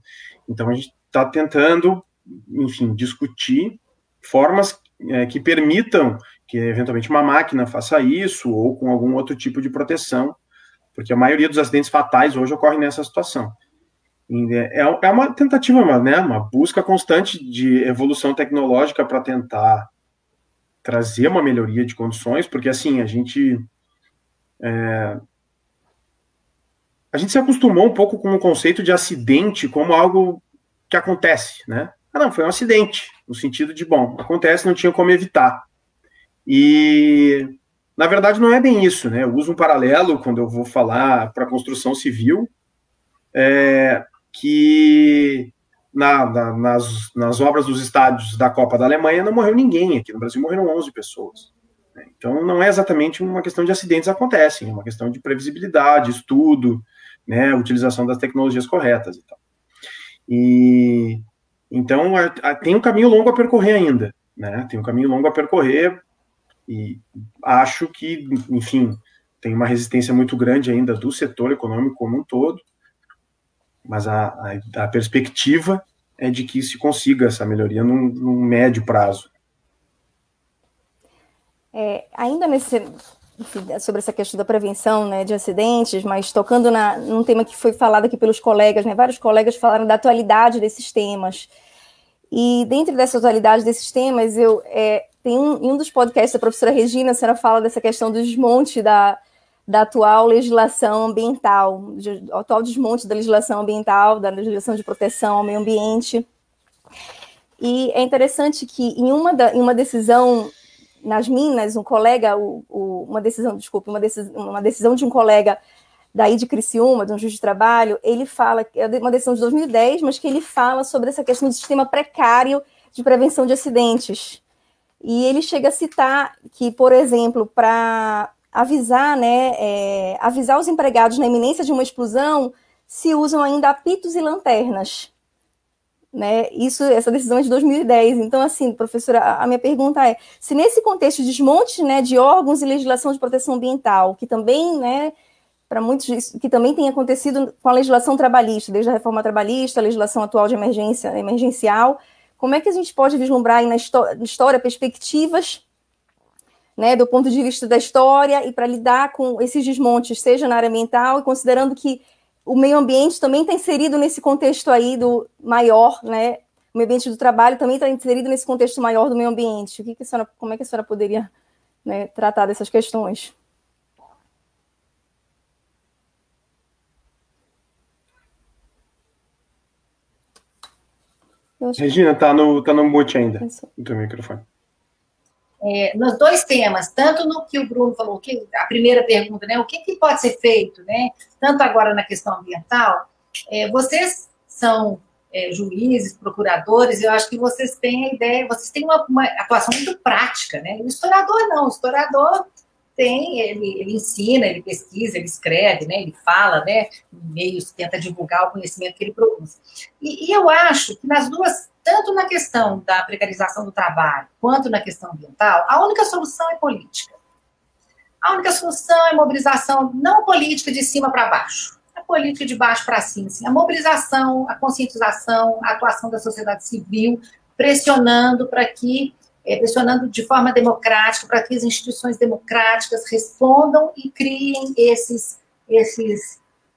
Então a gente está tentando, enfim, discutir formas que permitam que eventualmente uma máquina faça isso, ou com algum outro tipo de proteção, porque a maioria dos acidentes fatais hoje ocorrem nessa situação. É uma tentativa, né, uma busca constante de evolução tecnológica para tentar trazer uma melhoria de condições, porque assim, a gente a gente se acostumou um pouco com o conceito de acidente como algo que acontece, né? Ah, não, foi um acidente, no sentido de, bom, acontece, não tinha como evitar. E, na verdade, não é bem isso, né? Eu uso um paralelo quando eu vou falar para a construção civil, que nas obras dos estádios da Copa da Alemanha não morreu ninguém, aqui no Brasil morreram 11 pessoas. Então, não é exatamente uma questão de acidentes acontecem, é uma questão de previsibilidade, estudo, né, utilização das tecnologias corretas e tal. E, então, tem um caminho longo a percorrer ainda, né? Tem um caminho longo a percorrer e acho que, enfim, tem uma resistência muito grande ainda do setor econômico como um todo, mas a perspectiva é de que se consiga essa melhoria num médio prazo. Ainda sobre essa questão da prevenção, né, de acidentes, mas tocando num tema que foi falado aqui pelos colegas, né, vários colegas falaram da atualidade desses temas. E dentro dessa atualidade desses temas, tem um dos podcasts da professora Regina, a senhora fala dessa questão do desmonte da atual legislação ambiental, do atual desmonte da legislação ambiental, da legislação de proteção ao meio ambiente. E é interessante que em uma decisão nas Minas, um colega, uma decisão de um colega daí de Criciúma, de um juiz de trabalho, ele fala, é uma decisão de 2010, mas que ele fala sobre essa questão do sistema precário de prevenção de acidentes. E ele chega a citar que, por exemplo, para avisar, né, avisar os empregados na iminência de uma explosão, se usam ainda apitos e lanternas. Né? Essa decisão é de 2010. Então, assim, professora, a minha pergunta é, se nesse contexto de desmonte, né, de órgãos e legislação de proteção ambiental, que também, né, para muitos, que também tem acontecido com a legislação trabalhista, desde a reforma trabalhista, a legislação atual de emergencial, como é que a gente pode vislumbrar aí na história perspectivas, né, do ponto de vista da história, e para lidar com esses desmontes, seja na área ambiental, e considerando que o meio ambiente também está inserido nesse contexto aí do maior, né? O meio ambiente do trabalho também está inserido nesse contexto maior do meio ambiente. Como é que a senhora poderia, né, tratar dessas questões? Regina, está no mute ainda, no teu microfone. Nos dois temas, tanto no que o Bruno falou, a primeira pergunta, né, o que pode ser feito, né, tanto agora na questão ambiental, vocês são juízes, procuradores, eu acho que vocês têm a ideia, vocês têm uma atuação muito prática, né, o historiador não, o historiador ele ensina, ele pesquisa, ele escreve, né, ele fala, né, em meios, tenta divulgar o conhecimento que ele produz. E eu acho que nas duas, tanto na questão da precarização do trabalho, quanto na questão ambiental, a única solução é política. A única solução é mobilização não política de cima para baixo, a política de baixo para cima, assim, a mobilização, a conscientização, a atuação da sociedade civil, pressionando de forma democrática, para que as instituições democráticas respondam e criem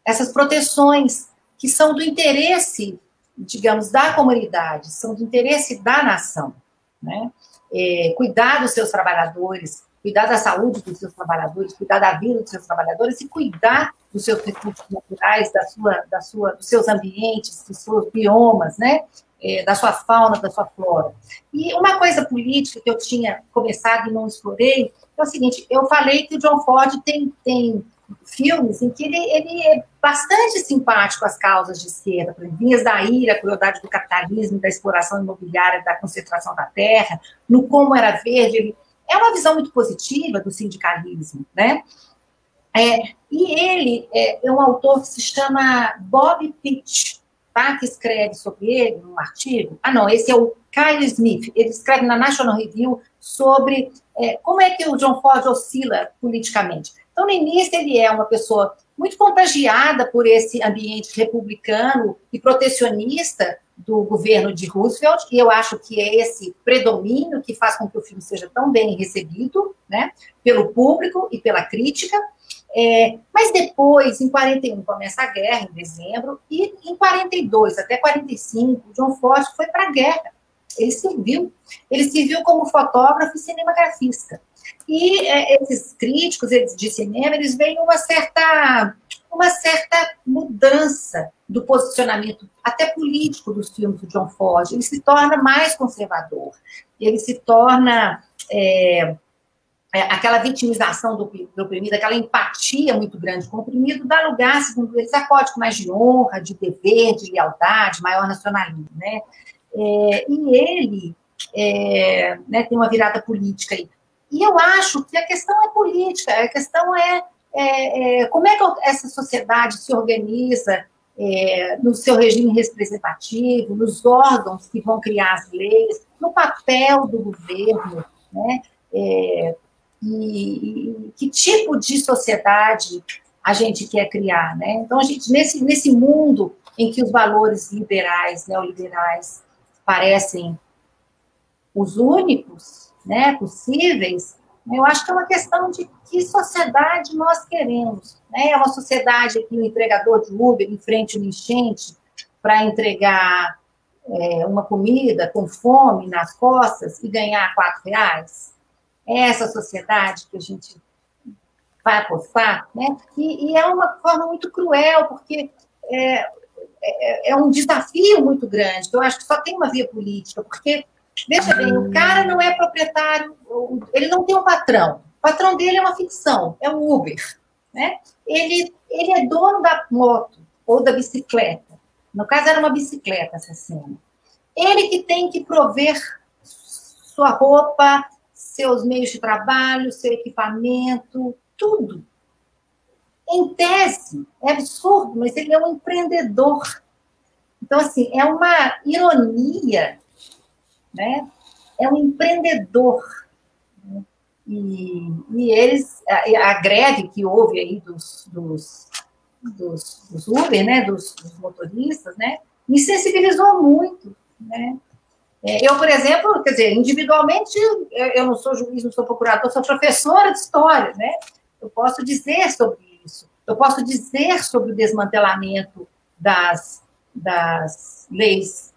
essas proteções que são do interesse, digamos, da comunidade, são do interesse da nação, né? Cuidar dos seus trabalhadores, cuidar da saúde dos seus trabalhadores, cuidar da vida dos seus trabalhadores e cuidar dos seus recursos naturais, dos seus ambientes, dos seus biomas, né? Da sua fauna, da sua flora. E uma coisa política que eu tinha começado e não explorei é o seguinte, eu falei que o John Ford tem filmes em que ele é bastante simpático às causas de esquerda, por exemplo, Vinhas da Ira, a crueldade do capitalismo, da exploração imobiliária, da concentração da terra, no Como Era Verde, é uma visão muito positiva do sindicalismo, né? E ele é um autor que se chama Bob Pitt, tá? Que escreve sobre ele num artigo. Esse é o Kyle Smith, ele escreve na National Review sobre como é que o John Ford oscila politicamente. Então, no início, ele é uma pessoa muito contagiada por esse ambiente republicano e protecionista do governo de Roosevelt, e eu acho que é esse predomínio que faz com que o filme seja tão bem recebido, né, pelo público e pela crítica. Mas depois, em 41, começa a guerra, em dezembro, e em 42 até 45, John Ford foi para a guerra. Ele serviu como fotógrafo e cinegrafista. E esses críticos de cinema, eles veem uma certa mudança do posicionamento, até político, dos filmes do John Ford. Ele se torna mais conservador, ele se torna aquela vitimização do oprimido, aquela empatia muito grande com o oprimido, dá lugar, segundo eles, a código mais de honra, de dever, de lealdade, maior nacionalismo, né? E ele tem uma virada política aí. E eu acho que a questão é política, a questão como é que essa sociedade se organiza no seu regime representativo, nos órgãos que vão criar as leis, no papel do governo, né? E que tipo de sociedade a gente quer criar, né? Então, a gente, nesse mundo em que os valores liberais, neoliberais, parecem os únicos, né, possíveis, eu acho que é uma questão de que sociedade nós queremos, né? É uma sociedade que o entregador de Uber enfrente uma enchente para entregar uma comida com fome nas costas e ganhar R$4? É essa sociedade que a gente vai apostar, né? E é uma forma muito cruel, porque é um desafio muito grande. Eu acho que só tem uma via política, porque, veja bem, o cara não é proprietário, ele não tem um patrão. O patrão dele é uma ficção, é o Uber, né? Ele é dono da moto ou da bicicleta. No caso, era uma bicicleta essa cena. Ele que tem que prover sua roupa, seus meios de trabalho, seu equipamento, tudo. Em tese, é absurdo, mas ele é um empreendedor. Então, assim, é uma ironia, né? É um empreendedor. E eles, a greve que houve aí dos Uber, né? Dos motoristas, né? Me sensibilizou muito, né? Eu, por exemplo, quer dizer, individualmente, eu não sou juiz, não sou procurador, sou professora de história, né? Eu posso dizer sobre isso. Eu posso dizer sobre o desmantelamento das leis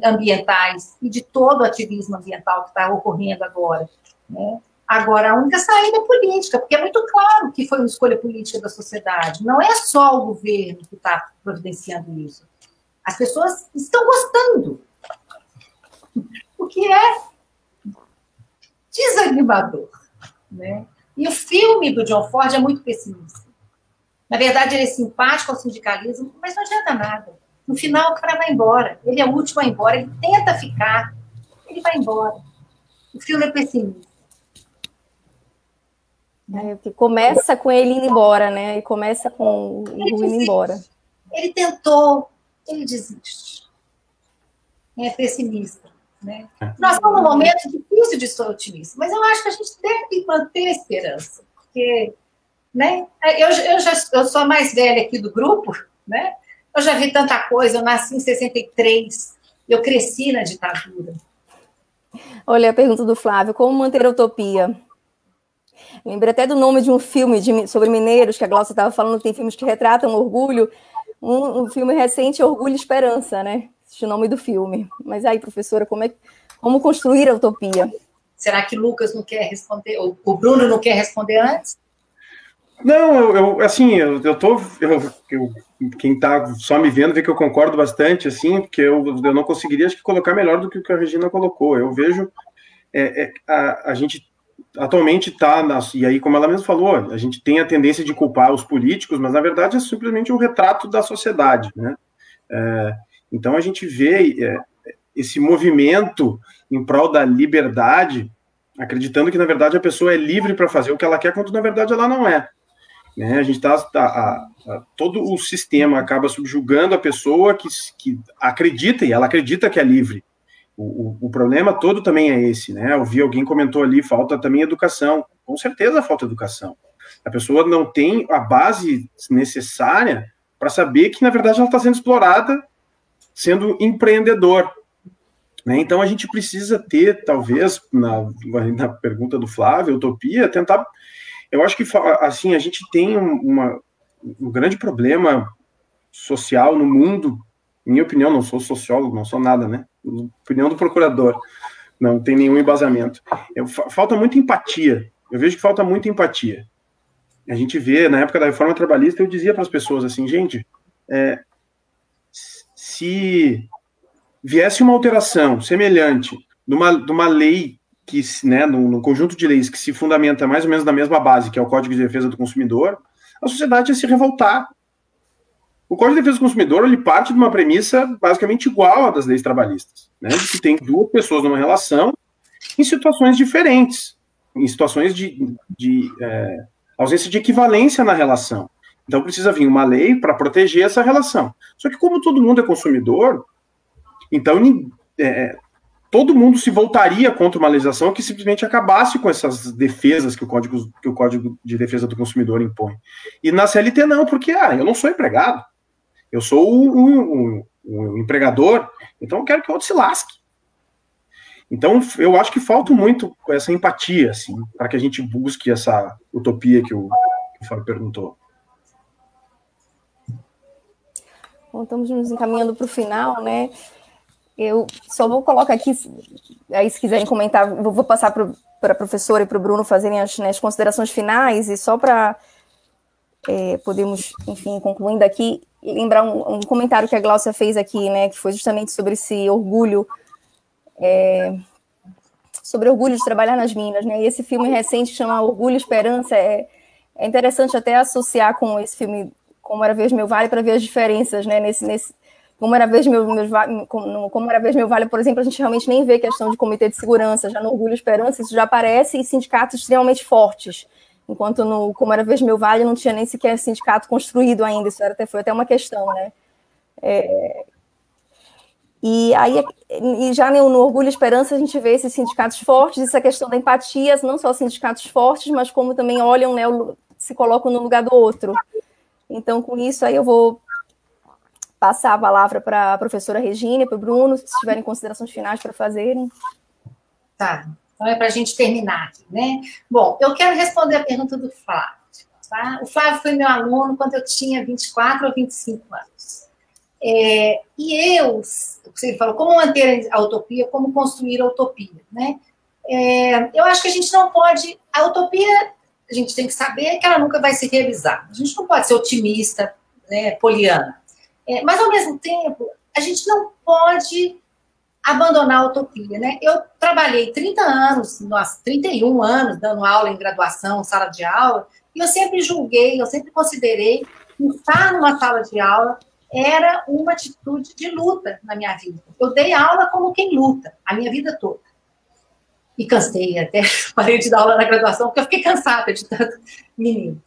ambientais e de todo o ativismo ambiental que está ocorrendo agora, né? Agora, a única saída é política, porque é muito claro que foi uma escolha política da sociedade. Não é só o governo que está providenciando isso. As pessoas estão gostando. O que é desanimador, né? E o filme do John Ford é muito pessimista. Na verdade, ele é simpático ao sindicalismo, mas não adianta nada. No final, o cara vai embora. Ele é o último a ir embora, ele tenta ficar, ele vai embora. O filme é pessimista. Que começa com ele indo embora, né? E começa com o indo embora. Ele tentou, ele desiste. É pessimista. Né? Nós estamos num momento difícil de ser otimista, mas eu acho que a gente deve manter a esperança, porque, né, eu sou a mais velha aqui do grupo, né? Eu já vi tanta coisa, eu nasci em 63, eu cresci na ditadura. Olha a pergunta do Flávio, como manter a utopia? Lembrei até do nome de um filme sobre mineiros, que a Glaucia estava falando, que tem filmes que retratam orgulho, um filme recente, Orgulho e Esperança, né? O nome do filme. Mas aí, professora, como construir a utopia? Será que Lucas não quer responder? Ou o Bruno não quer responder antes? Não, quem está só me vendo vê que eu concordo bastante, assim, porque eu não conseguiria, acho que, colocar melhor do que o que a Regina colocou. Eu vejo a gente atualmente está, e aí, como ela mesma falou, a gente tem a tendência de culpar os políticos, mas, na verdade, é simplesmente um retrato da sociedade, né? Então, a gente vê esse movimento em prol da liberdade, acreditando que, na verdade, a pessoa é livre para fazer o que ela quer, quando, na verdade, ela não é. Né? A gente todo o sistema acaba subjugando a pessoa que acredita, e ela acredita que é livre. O problema todo também é esse, né? Eu vi alguém comentou ali, falta também educação. Com certeza falta educação. A pessoa não tem a base necessária para saber que, na verdade, ela está sendo explorada sendo empreendedor. Né? Então, a gente precisa ter, talvez, na pergunta do Flávio, utopia, tentar... Eu acho que, assim, a gente tem um grande problema social no mundo. Minha opinião, não sou sociólogo, não sou nada, né? Opinião do procurador. Não tem nenhum embasamento. Falta muita empatia. eu vejo que falta muita empatia. A gente vê, na época da reforma trabalhista, eu dizia para as pessoas assim, gente, se viesse uma alteração semelhante de uma lei que, né, no conjunto de leis que se fundamenta mais ou menos na mesma base, que é o Código de Defesa do Consumidor, a sociedade ia se revoltar. O Código de Defesa do Consumidor, ele parte de uma premissa basicamente igual à das leis trabalhistas, né, de que tem duas pessoas numa relação em situações diferentes, em situações de ausência de equivalência na relação. Então precisa vir uma lei para proteger essa relação. Só que como todo mundo é consumidor, então todo mundo se voltaria contra uma legislação que simplesmente acabasse com essas defesas que o Código de Defesa do Consumidor impõe. E na CLT não, porque eu não sou empregado, eu sou um empregador, então eu quero que o outro se lasque. Então eu acho que falta muito essa empatia, assim, para que a gente busque essa utopia que o Fábio perguntou. Bom, estamos nos encaminhando para o final, né? Eu só vou colocar aqui, aí se quiserem comentar, vou passar para a professora e para o Bruno fazerem as considerações finais, e só para podermos, enfim, concluindo aqui, lembrar um comentário que a Gláucia fez aqui, né, que foi justamente sobre esse orgulho, sobre orgulho de trabalhar nas minas, né, e esse filme recente chama Orgulho e Esperança, é interessante até associar com esse filme Como Era Vez Meu Vale, para ver as diferenças, né, Como Era Vez Meu Vale, por exemplo, a gente realmente nem vê questão de comitê de segurança, já no Orgulho e Esperança isso já aparece, e sindicatos extremamente fortes, enquanto no Como Era Vez Meu Vale não tinha nem sequer sindicato construído ainda, isso foi até uma questão, né? E já no Orgulho e Esperança a gente vê esses sindicatos fortes, essa questão da empatia, não só sindicatos fortes, mas como também olham, né, se colocam no lugar do outro. Então, com isso, aí eu vou passar a palavra para a professora Regina e para o Bruno, se tiverem considerações finais para fazerem. Tá, então é para a gente terminar aqui, né? Bom, eu quero responder a pergunta do Flávio. Tá? O Flávio foi meu aluno quando eu tinha 24 ou 25 anos. E você falou como manter a utopia, como construir a utopia, né? Eu acho que a gente não pode... A utopia, a gente tem que saber que ela nunca vai se realizar. A gente não pode ser otimista, né, poliana. Mas, ao mesmo tempo, a gente não pode abandonar a utopia, né? Eu trabalhei 31 anos, dando aula em graduação, sala de aula, e eu sempre julguei, eu sempre considerei que estar numa sala de aula era uma atitude de luta na minha vida. Eu dei aula como quem luta, a minha vida toda. E cansei até, parei de dar aula na graduação, porque eu fiquei cansada de tanto menino.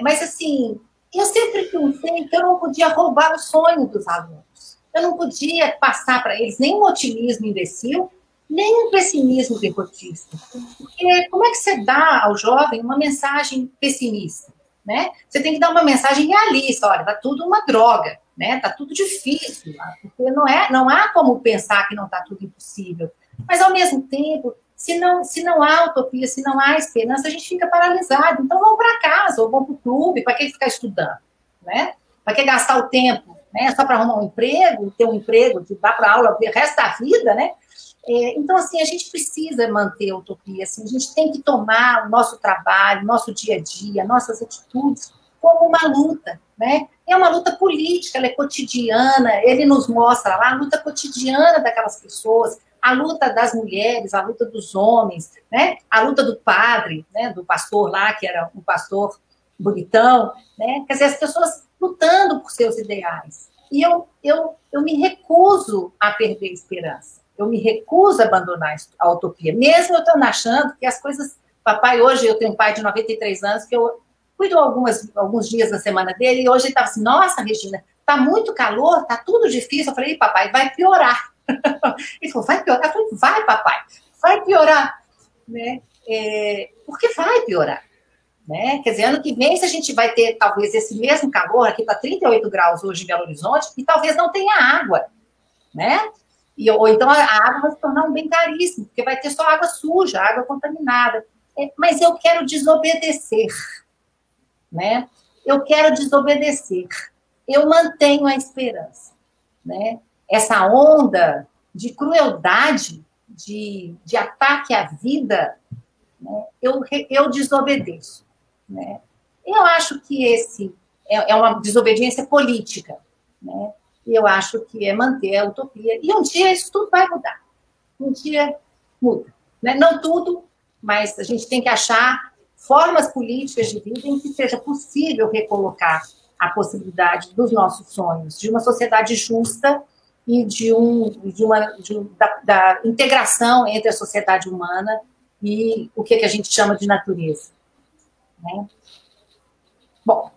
Mas, assim... Eu sempre pensei que eu não podia roubar o sonho dos alunos. Eu não podia passar para eles nem um otimismo imbecil, nem um pessimismo derrotista. Porque como é que você dá ao jovem uma mensagem pessimista? Né? Você tem que dar uma mensagem realista. Olha, está tudo uma droga, né? Está tudo difícil. Porque não há como pensar que não está tudo impossível. Mas, ao mesmo tempo... Se não há utopia, se não há esperança, a gente fica paralisado. Então, vão para casa, ou vão para o clube, para que ficar estudando? Né? Para que gastar o tempo? Né? Só para arrumar um emprego, ter um emprego, de dar para aula o resto da vida, né? Então, assim, a gente precisa manter a utopia. Assim, a gente tem que tomar o nosso trabalho, o nosso dia a dia, nossas atitudes, como uma luta. Né? É uma luta política, ela é cotidiana, ele nos mostra lá a luta cotidiana daquelas pessoas, a luta das mulheres, a luta dos homens, né? A luta do padre, né? Do pastor lá, que era um pastor bonitão, né? Quer dizer, as pessoas lutando por seus ideais. E eu me recuso a perder a esperança. Eu me recuso a abandonar a utopia. Mesmo eu estando achando que as coisas... Papai, hoje eu tenho um pai de 93 anos, que eu cuido alguns dias da semana dele, e hoje ele estava assim, nossa, Regina, está muito calor, está tudo difícil. Eu falei, papai, vai piorar. Ele falou, vai piorar? Eu falei, vai, papai, vai piorar. Né? Porque vai piorar. Né? Quer dizer, ano que vem, se a gente vai ter, talvez, esse mesmo calor, aqui está 38 graus hoje em Belo Horizonte, e talvez não tenha água. Né? Ou então a água vai se tornar um bem caríssimo, porque vai ter só água suja, água contaminada. Mas eu quero desobedecer. Né? Eu quero desobedecer. Eu mantenho a esperança. Né? Essa onda de crueldade, de ataque à vida, né, eu desobedeço. Né? Eu acho que esse é uma desobediência política, né? E eu acho que é manter a utopia. E um dia isso tudo vai mudar. Um dia muda. Né? Não tudo, mas a gente tem que achar formas políticas de vida em que seja possível recolocar a possibilidade dos nossos sonhos, de uma sociedade justa e da integração entre a sociedade humana e o que a gente chama de natureza. Né? Bom,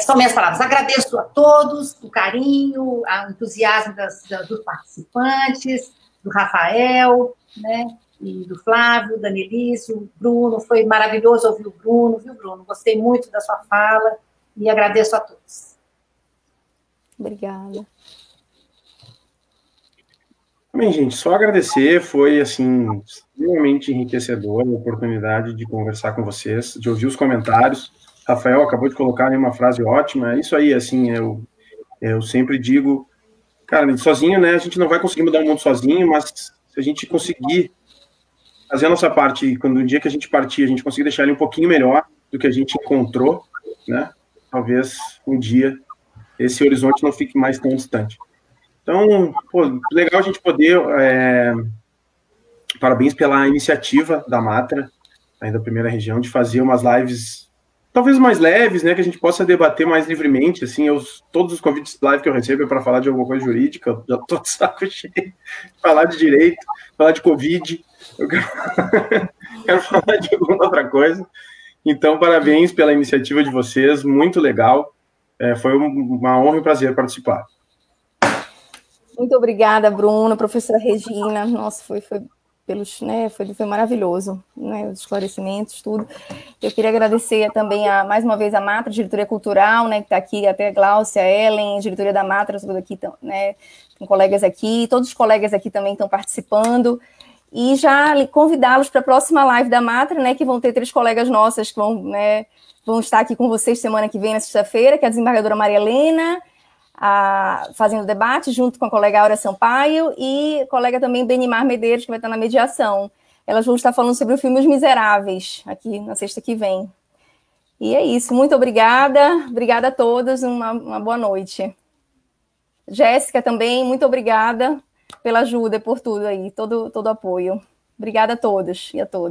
são minhas palavras. Agradeço a todos o carinho, o entusiasmo dos participantes, do Rafael, né, e do Flávio, da Nelise, o Bruno. Foi maravilhoso ouvir o Bruno, viu, Bruno? Gostei muito da sua fala e agradeço a todos. Obrigada. Bem, gente, só agradecer, foi, assim, extremamente enriquecedor a oportunidade de conversar com vocês, de ouvir os comentários. Rafael acabou de colocar uma frase ótima, é isso aí, assim, eu sempre digo, cara, sozinho, né, a gente não vai conseguir mudar o mundo sozinho, mas se a gente conseguir fazer a nossa parte, e quando o dia que a gente partir, a gente conseguir deixar ele um pouquinho melhor do que a gente encontrou, né, talvez um dia esse horizonte não fique mais tão distante. Então, pô, legal a gente poder, parabéns pela iniciativa da Matra, aí da primeira região, de fazer umas lives talvez mais leves, né, que a gente possa debater mais livremente, assim, todos os convites de live que eu recebo é para falar de alguma coisa jurídica, eu já tô de saco cheio de falar de direito, falar de Covid, eu quero falar de alguma outra coisa. Então, parabéns pela iniciativa de vocês, muito legal, foi uma honra e um prazer participar. Muito obrigada, Bruna, professora Regina, nossa, foi maravilhoso, né, os esclarecimentos, tudo. Eu queria agradecer também mais uma vez a Matra, diretoria cultural, né, que está aqui, até a Gláucia, a Ellen, diretoria da Matra, tudo aqui, né, tem colegas aqui, todos os colegas aqui também estão participando, e já convidá-los para a próxima live da Matra, né, que vão ter 3 colegas nossas que vão estar aqui com vocês semana que vem, na sexta-feira, que é a desembargadora Maria Helena, fazendo debate junto com a colega Aura Sampaio e a colega também Benimar Medeiros, que vai estar na mediação. Elas vão estar falando sobre o filme Os Miseráveis, aqui na sexta que vem. E é isso, muito obrigada. Obrigada a todas, uma boa noite. Jéssica também, muito obrigada pela ajuda e por tudo aí, todo o apoio. Obrigada a todos e a todas.